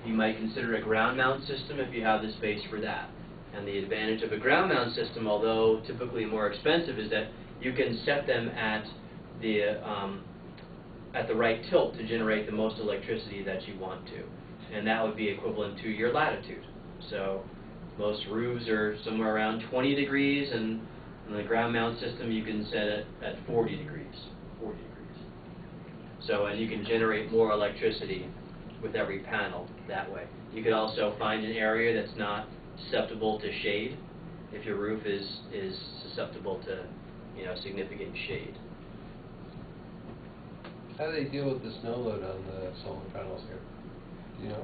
you might consider a ground mount system if you have the space for that. And the advantage of a ground mount system, although typically more expensive, is that you can set them at the right tilt to generate the most electricity that you want to. And that would be equivalent to your latitude. So most roofs are somewhere around 20 degrees, and in the ground mount system you can set it at 40 degrees. So, and you can generate more electricity with every panel that way. You could also find an area that's not susceptible to shade, if your roof is susceptible to significant shade. How do they deal with the snow load on the solar panels here? Do you know?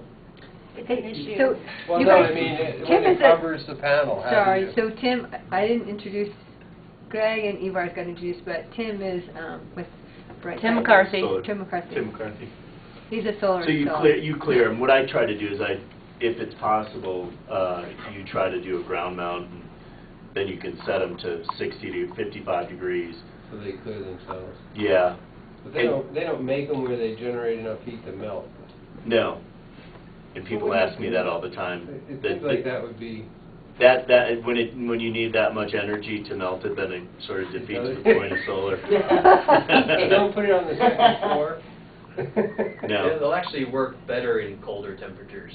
It's an issue. So Well, you no, guys, I mean, Tim when it is covers the panel, how do sorry, you... so Tim, I didn't introduce, Greg and Ivar's got introduced, but Tim is with Bright Tim Side. McCarthy. Tim McCarthy. Tim McCarthy. He's a solar So you installer. clear them. What I try to do is if it's possible, you try to do a ground mount, and then you can set them to 60 to 55 degrees. So they clear themselves. Yeah. But they don't make them where they generate enough heat to melt. No. And people ask me that all the time. It seems like that would be... when you need that much energy to melt it, then it sort of defeats the point of solar. Don't put it on the second floor. No. They'll actually work better in colder temperatures,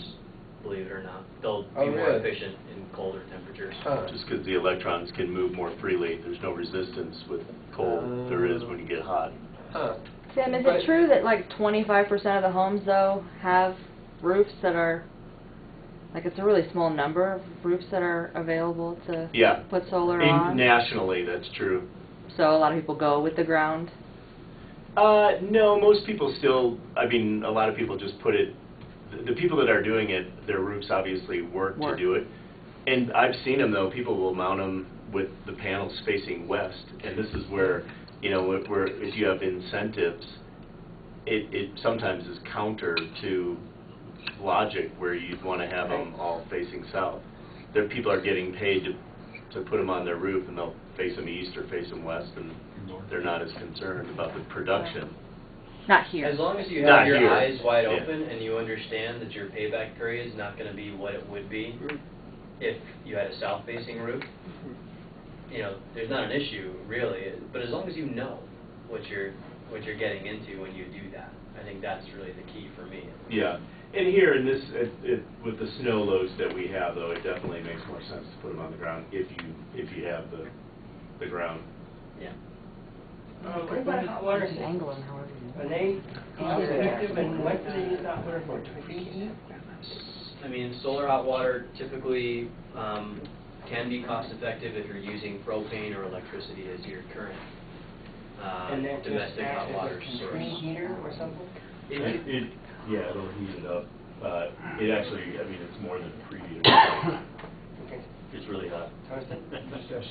believe it or not. They'll be more really? efficient in colder temperatures. Just because the electrons can move more freely. There's no resistance with cold. There is when you get hot. Sam, is it true that like 25% of the homes though have roofs that are, like it's a really small number of roofs that are available to put solar on? Nationally, that's true. So a lot of people go with the ground? No, most people still, I mean, a lot of people just put it, the people that are doing it, their roofs obviously work to do it. And I've seen them though, people will mount them with the panels facing west. And this is where, you know, if you have incentives, it sometimes is counter to logic where you'd want to have them all facing south. People are getting paid to put them on their roof, and they'll face them east or face them west, and they're not as concerned about the production. Not here. As long as you have your eyes wide open and you understand that your payback period is not going to be what it would be if you had a south-facing roof, you know, there's not an issue really. But as long as you know what you're getting into when you do that, I think that's really the key for me. Yeah. And here in this, with the snow loads that we have, though, it definitely makes more sense to put them on the ground if you have the ground. Yeah. What about hot water systems? Are they cost effective, and what do they use hot water for? To preheat? I mean, solar hot water typically can be cost effective if you're using propane or electricity as your current domestic hot water source. Preheater or something? Yeah, it'll heat it up. It actually, I mean, it's more than a preheater. It's really hot.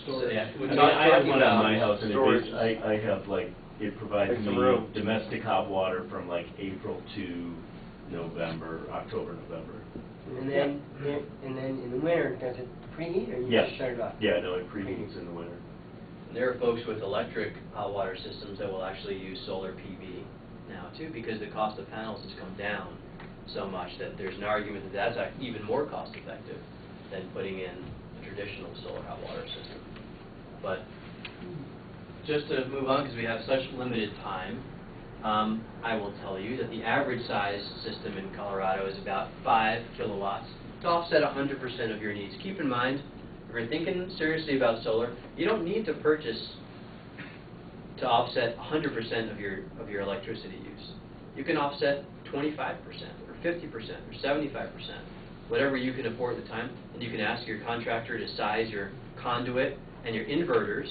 So, yeah, I have one at my house, and I have like, it provides me domestic hot water from like April to November, October, November. And then in the winter, does it preheat, or you just shut it off? Yeah, no, it preheats in the winter. There are folks with electric hot water systems that will actually use solar PV now too, because the cost of panels has come down so much that there's an argument that that's even more cost effective than putting in a traditional solar hot water system. But just to move on, because we have such limited time, I will tell you that the average size system in Colorado is about 5 kilowatts to offset 100% of your needs. Keep in mind, if you're thinking seriously about solar, you don't need to purchase to offset 100% of your electricity use. You can offset 25% or 50% or 75%, whatever you can afford at the time, and you can ask your contractor to size your conduit and your inverters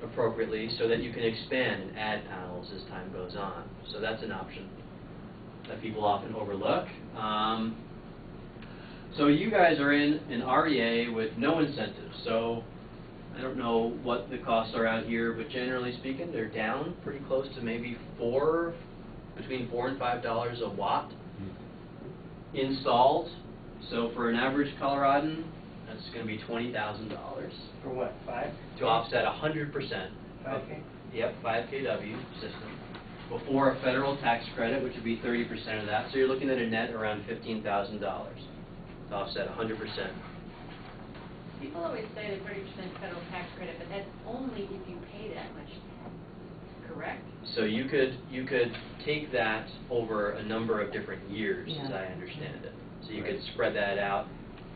appropriately so that you can expand and add panels as time goes on. So that's an option that people often overlook. So you guys are in an REA with no incentives. So I don't know what the costs are out here, but generally speaking, they're down pretty close to maybe between $4 and $5 a watt installed. So for an average Coloradan, that's going to be $20,000. For what, 5? To offset 100%. 5K? Yep, 5 kW system. Before a federal tax credit, which would be 30% of that. So you're looking at a net around $15,000 to offset 100%. People always say the 30% federal tax credit, but that's only if you pay that much tax, correct? So you could take that over a number of different years, as I understand it. So you could spread that out.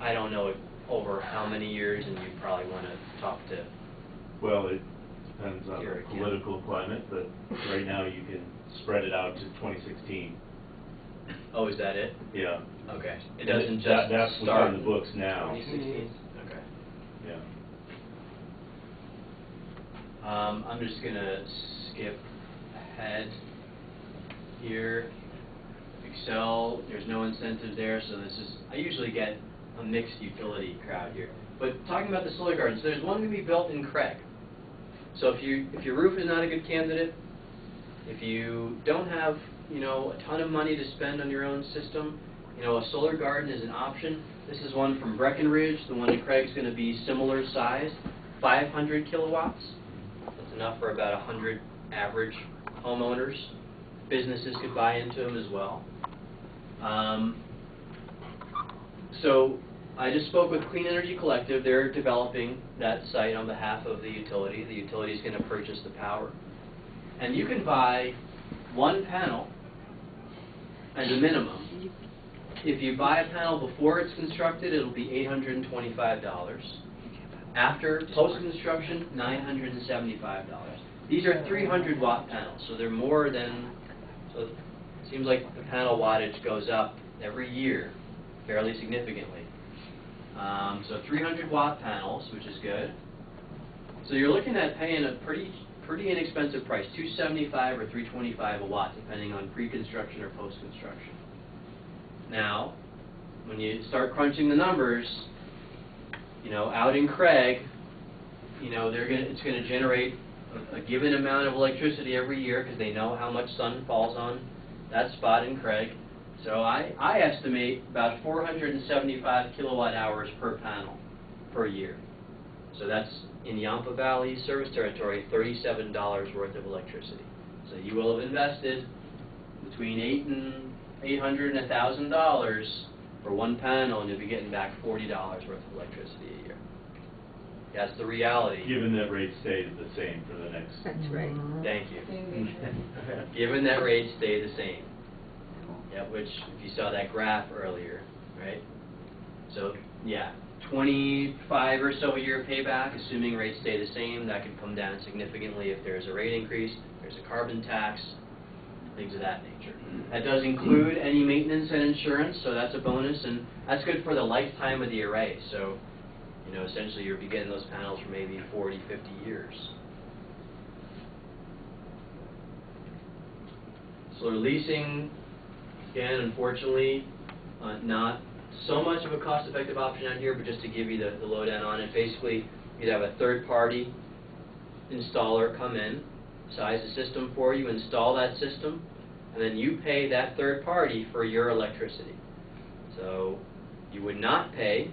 I don't know over how many years, and you probably want to talk to. Well, it depends on the political climate, but right now you can spread it out to 2016. Oh, is that it? Yeah. Okay. It doesn't just that's start what's on the books now. 2016. Okay. Yeah. I'm just gonna skip ahead here. Excel, there's no incentives there, so this is, I usually get a mixed utility crowd here. But talking about the solar gardens, there's one going to be built in Craig. So if your roof is not a good candidate, if you don't have, a ton of money to spend on your own system, a solar garden is an option. This is one from Breckenridge. The one in Craig's going to be similar size, 500 kilowatts. That's enough for about 100 average homeowners. Businesses could buy into them as well. So I just spoke with Clean Energy Collective. They're developing that site on behalf of the utility. The utility is going to purchase the power. And you can buy one panel as a minimum. If you buy a panel before it's constructed, it'll be $825. After post-construction, $975. These are 300-watt panels, so they're more than, so it seems like the panel wattage goes up every year fairly significantly. So 300-watt panels, which is good. So you're looking at paying a pretty inexpensive price, $275 or $325 a watt, depending on pre-construction or post-construction. Now, when you start crunching the numbers, you know, out in Craig, you know, it's going to generate a given amount of electricity every year because they know how much sun falls on that spot in Craig. So I estimate about 475 kilowatt hours per panel per year. So that's in Yampa Valley service territory, $37 worth of electricity. So you will have invested between $800 and $1,000 for one panel, and you'll be getting back $40 worth of electricity a year. That's the reality. Given that rates stay the same for the next... That's right. Thank you. Given that rates stay the same. Yeah, which, if you saw that graph earlier, right? So, yeah, 25 or so a year payback, assuming rates stay the same. That could come down significantly if there's a rate increase, there's a carbon tax, things of that nature. That does include any maintenance and insurance, so that's a bonus, and that's good for the lifetime of the array. So, you know, essentially you'll be getting those panels for maybe 40, 50 years. Solar leasing, again, unfortunately, not so much of a cost-effective option out here, but just to give you the lowdown on it, basically you'd have a third-party installer come in, size the system for you, install that system, and then you pay that third party for your electricity. So you would not pay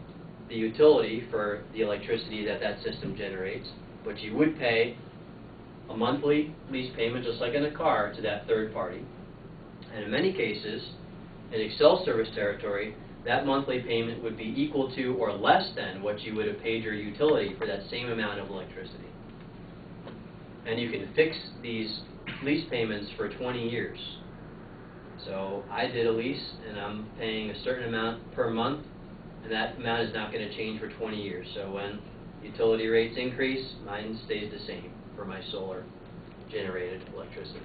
the utility for the electricity that that system generates, but you would pay a monthly lease payment, just like in a car, to that third party. And in many cases, in Excel service territory, that monthly payment would be equal to or less than what you would have paid your utility for that same amount of electricity. And you can fix these lease payments for 20 years. So I did a lease, and I'm paying a certain amount per month, and that amount is not going to change for 20 years. So when utility rates increase, mine stays the same for my solar-generated electricity.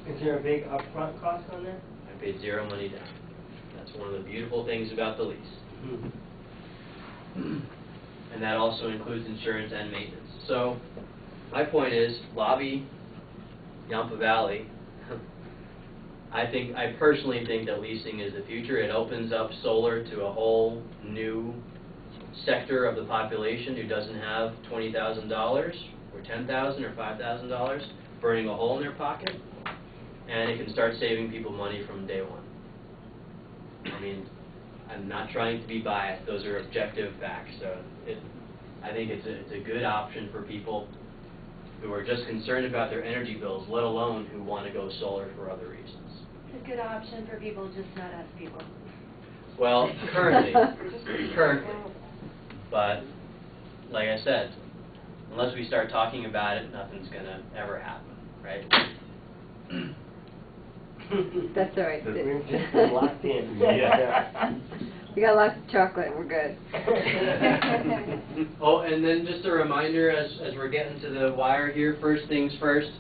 Is there a big upfront cost on that? I paid zero money down. That's one of the beautiful things about the lease. And that also includes insurance and maintenance. So my point is, lobby Yampa Valley. I personally think that leasing is the future. It opens up solar to a whole new sector of the population who doesn't have $20,000 or $10,000 or $5,000 burning a hole in their pocket, and it can start saving people money from day one. I mean, I'm not trying to be biased. Those are objective facts. So I think it's a good option for people who are just concerned about their energy bills, let alone who want to go solar for other reasons. It's a good option for people, just not us people. Well, currently. But, like I said, unless we start talking about it, nothing's going to ever happen, right? That's all right. We're just locked in. Yeah. We got lots of chocolate. We're good. Oh, and then just a reminder, as we're getting to the wire here, first things first,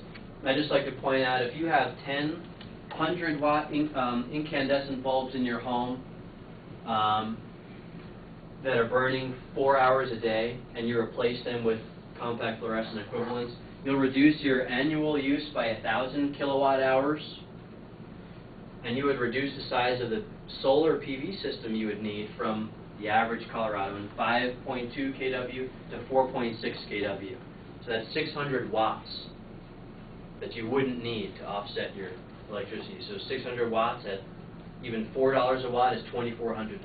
I'd just like to point out, if you have 10 100-watt incandescent bulbs in your home that are burning 4 hours a day, and you replace them with compact fluorescent equivalents, you'll reduce your annual use by 1,000 kilowatt hours, and you would reduce the size of the solar PV system you would need from the average Coloradoan, 5.2 kW to 4.6 kW. So that's 600 watts that you wouldn't need to offset your electricity. So 600 watts at even $4 a watt is $2,400.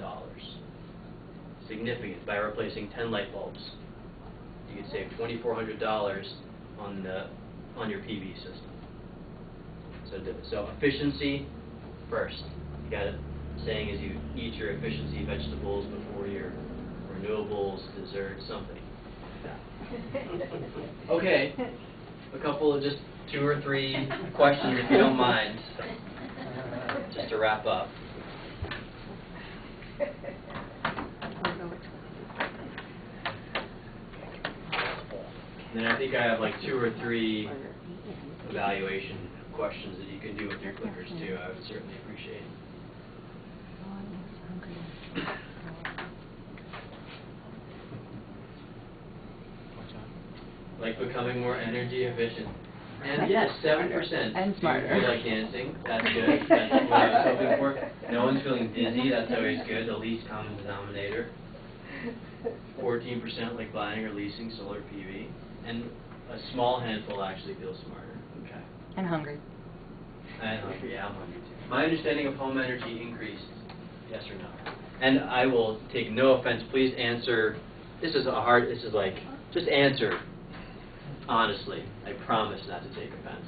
Significant. By replacing 10 light bulbs, you could save $2,400 on your PV system. So efficiency first. You got to saying is you eat your efficiency vegetables before your renewables, dessert, something. Yeah. Okay, a couple of just 2 or 3 questions if you don't mind, just to wrap up. And then I think I have like 2 or 3 evaluation questions that you can do with your clickers too. I would certainly appreciate. Like becoming more energy efficient. And yes, 7%. And smarter. You feel like dancing. That's good. That's what I was hoping for. No one's feeling dizzy. That's always good. The least common denominator. 14% like buying or leasing solar PV. And a small handful actually feel smarter. Okay. And hungry. And hungry. Yeah, I'm hungry too. My understanding of home energy increased. Yes or no? And I will take no offense. Please answer. This is like, just answer. Honestly, I promise not to take offense.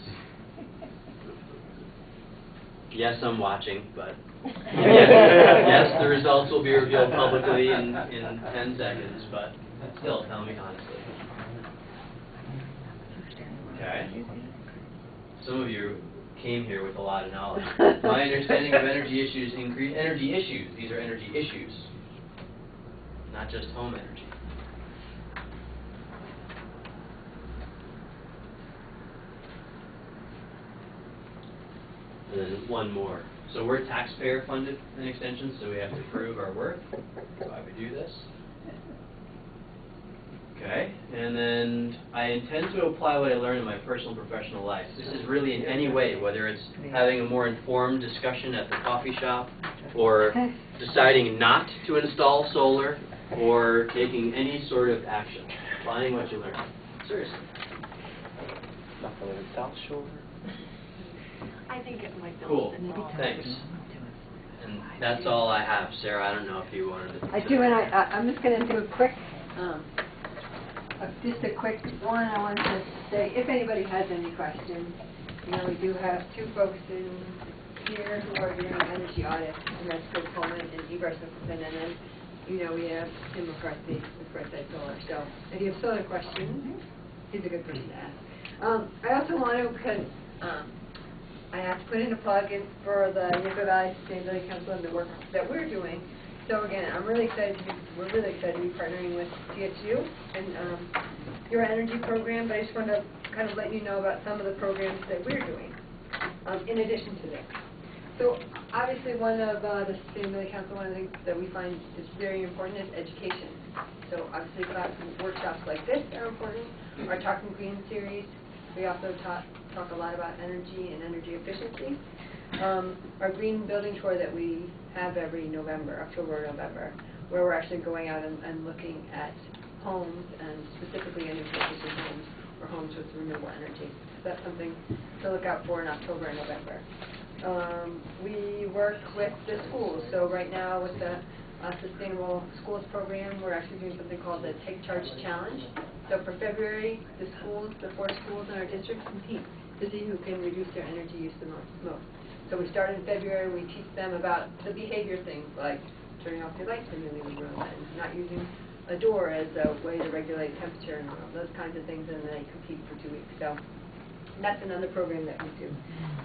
Yes, I'm watching, but yes, the results will be revealed publicly in 10 seconds, but still, tell me honestly. Okay. Some of you came here with a lot of knowledge. My understanding of energy issues increase. Energy issues. These are energy issues, not just home energy. And then one more. So we're taxpayer funded in extension, so we have to prove our worth. Why we do this. Okay, and then I intend to apply what I learned in my personal and professional life. This is really in any way, whether it's having a more informed discussion at the coffee shop, or deciding not to install solar, or taking any sort of action. Applying what you learned. Seriously. Not going to South Shore. I think it might be. Cool. Thanks. And that's all I have, Sarah. I don't know if you wanted to. I do, and I'm just going to do a quick, just a quick one. I wanted to say, if anybody has any questions, you know, we do have 2 folks in here who are doing energy audits, and that's Chris Coleman and Eber Simpson, and then, you know, we have Tim McCarthy with Brightside Solar. So if you have solar questions, he's a good person to ask. I also want to, because I have to put in a plug-in for the Napa Valley Sustainability Council and the work that we're doing. So again, I'm really excited we're really excited to be partnering with CSU and your energy program, but I just want to kind of let you know about some of the programs that we're doing in addition to this. So obviously one of the Sustainability Council, one of the things that we find is very important is education. So obviously workshops like this are important. Our Talking Green series, we also talk a lot about energy and energy efficiency. Our green building tour that we have every November, October or November, where we're actually going out and looking at homes, and specifically energy efficient homes or homes with renewable energy. So that's something to look out for in October and November. We work with the schools. So right now with the Sustainable Schools program, we're actually doing something called the Take Charge Challenge. So for February, the 4 schools in our district compete to see who can reduce their energy use the most. So we start in February, we teach them about the behavior things like turning off your lights in your living room and not using a door as a way to regulate temperature and those kinds of things, and then they compete for 2 weeks. So that's another program that we do.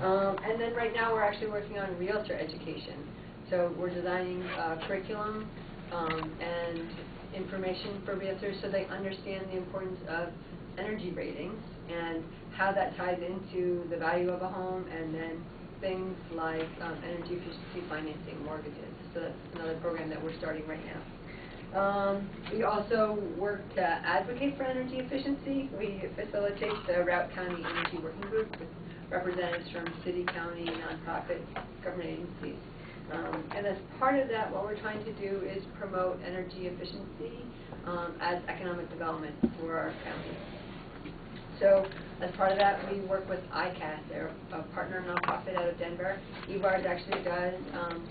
And then right now we're actually working on realtor education. So we're designing curriculum and information for realtors so they understand the importance of energy ratings and how that ties into the value of a home, and then things like energy efficiency financing, mortgages. So that's another program that we're starting right now. We also work to advocate for energy efficiency. We facilitate the Routt County Energy Working Group with representatives from city, county, nonprofit, government agencies. And as part of that, what we're trying to do is promote energy efficiency as economic development for our county. So as part of that, we work with ICAS. They're a partner nonprofit out of Denver. EVARS actually does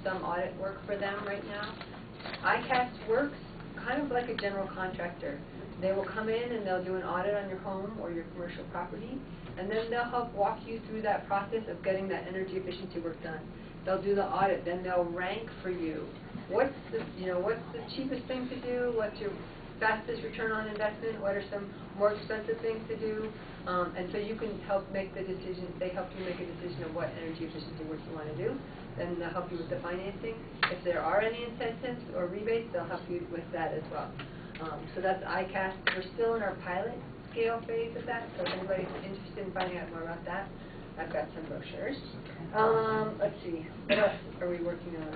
some audit work for them right now. ICAS works kind of like a general contractor. They will come in and they'll do an audit on your home or your commercial property, and then they'll help walk you through that process of getting that energy efficiency work done. they'll do the audit, then they'll rank for you. What's the cheapest thing to do? What's your fastest return on investment? What are some more expensive things to do? And so you can help make the decision. They help you make a decision of what energy efficiency work you want to do. Then they'll help you with the financing. If there are any incentives or rebates, they'll help you with that as well. So that's ICAST. We're still in our pilot scale phase of that. So if anybody's interested in finding out more about that, I've got some brochures. Let's see. What else are we working on?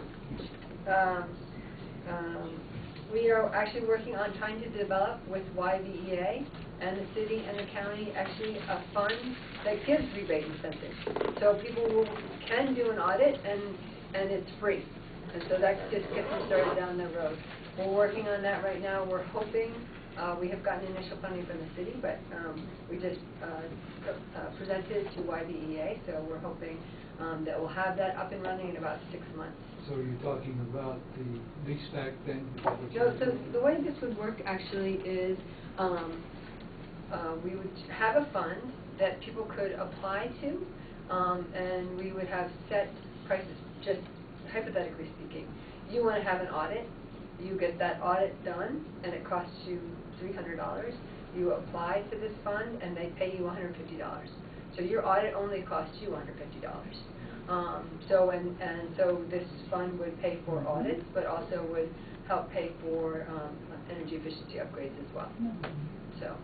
We are actually working on trying to develop with YVEA and the city and the county actually a fund that gives rebate incentives. So people can do an audit and it's free. And so that just gets them started down the road. We're working on that right now. We're hoping, we have gotten initial funding from the city, but we just presented it to YVEA, so we're hoping that we'll have that up and running in about 6 months. So you're talking about the lease back then? No, so the way this would work actually is we would have a fund that people could apply to, and we would have set prices, just hypothetically speaking. You want to have an audit, you get that audit done, and it costs you $300. You apply to this fund, and they pay you $150. So your audit only costs you $150. So this fund would pay for audits, but also would help pay for energy efficiency upgrades as well. So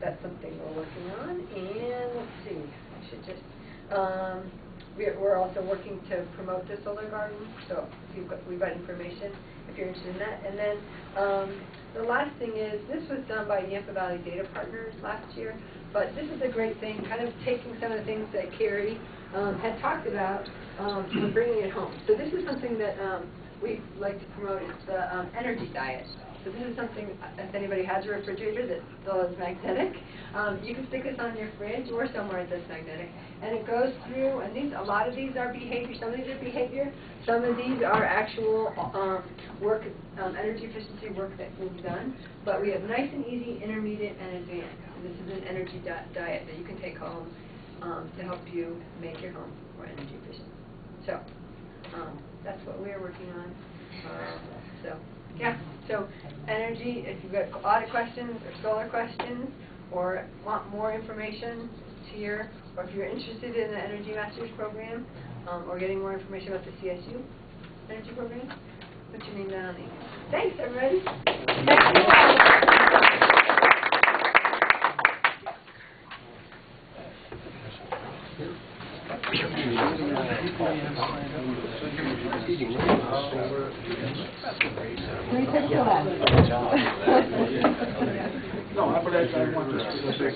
that's something we're working on. And let's see, I should just we're also working to promote the solar garden. So we've got information if you're interested in that. And then the last thing is, this was done by Yampa Valley Data Partners last year, but this is a great thing, kind of taking some of the things that Cary had talked about and bringing it home. So this is something that we like to promote. It's the energy diet. So this is something, if anybody has a refrigerator that still is magnetic, you can stick this on your fridge or somewhere that's magnetic, and it goes through, and a lot of these are behavior, some of these are behavior, some of these are actual work, energy efficiency work that we've done, but we have nice and easy, intermediate, and advanced. And this is an energy diet that you can take home to help you make your home more energy efficient. So that's what we're working on. Yeah, so energy, if you've got audit questions or solar questions or want more information or if you're interested in the Energy Masters program or getting more information about the CSU energy program, put your name down on the email. Thanks, everybody. No, but I want to specific.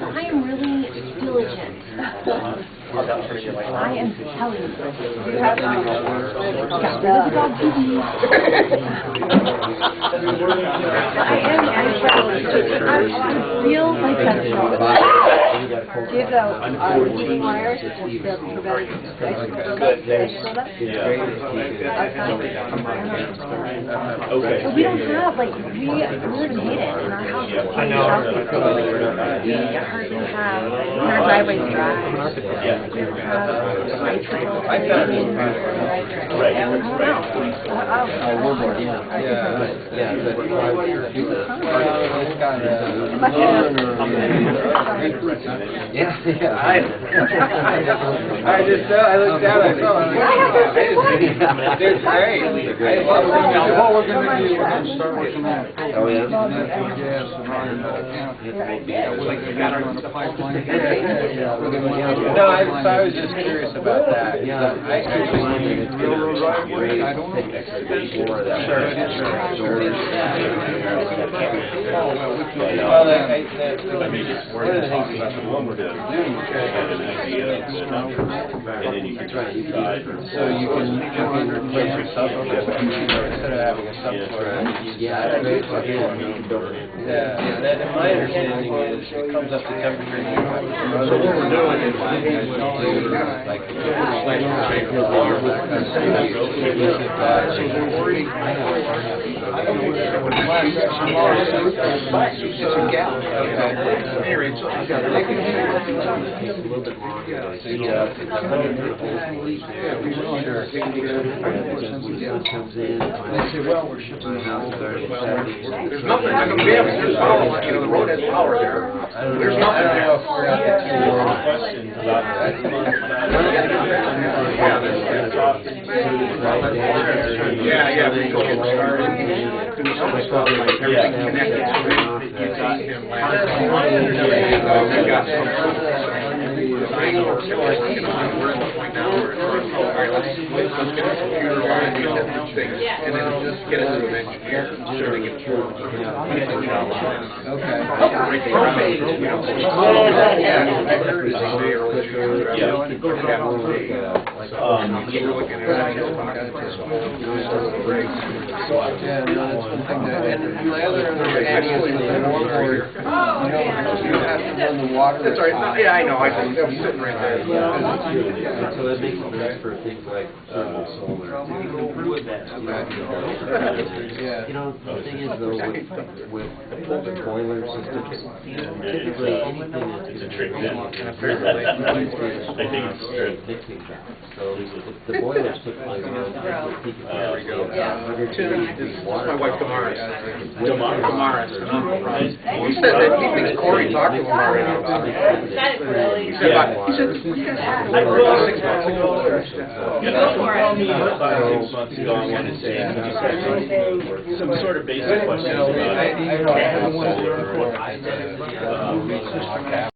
I am really diligent. I am telling you. You have got rid of the dog TV. I'm real like that. Do you have the heating wires? Okay. But we don't have, like, we live in Hayden, and our house is I know. we hardly have, our driveway's dry. Yeah. We don't have electrical. Right. I don't I looked down, I saw it. They're great. What we're going to do, we're going to start working on Oh, yeah? natural gas and iron on the pipeline. No, I was just curious about that. I actually railroad right away. I don't know. Well, one of the things about the one we're doing is have an idea of the number, and then you can try to decide. so you can place your substation instead of having a substation. My understanding is it comes up to temperature. So what we're doing is like takes a little bit longer to heat up, it's 100 degrees there, for sure. Because when the sun comes in, my house is already at 70. There's nothing, there's power, you know, the road has power there. There's nothing there. Questions about that. Yeah, we go get started. Finish all the stuff, like everything connected, so that you got him last week. We got some design work that we're working on, we're at the point now where it's like, all right, let's get a computer line, we have these things, and then just get it to an engineer, so they can throw it. And my other understanding is that the wallboard, you have to run the water. That's all right, yeah, I know, I was sitting right there. So that makes it nice for things like solar. You know, the thing is though, with the boiler systems, typically anything It's a that's trick then. I think it's true. Mixing job. So the boilers typically run at peak capacity of 100 degrees water. My wife Tamara. Tamara. He said that he thinks Corey talked to him already about it. That is really. He said, we can talk about it 6 months ago. About 6 months ago, I wanted to say, some sort of basic questions about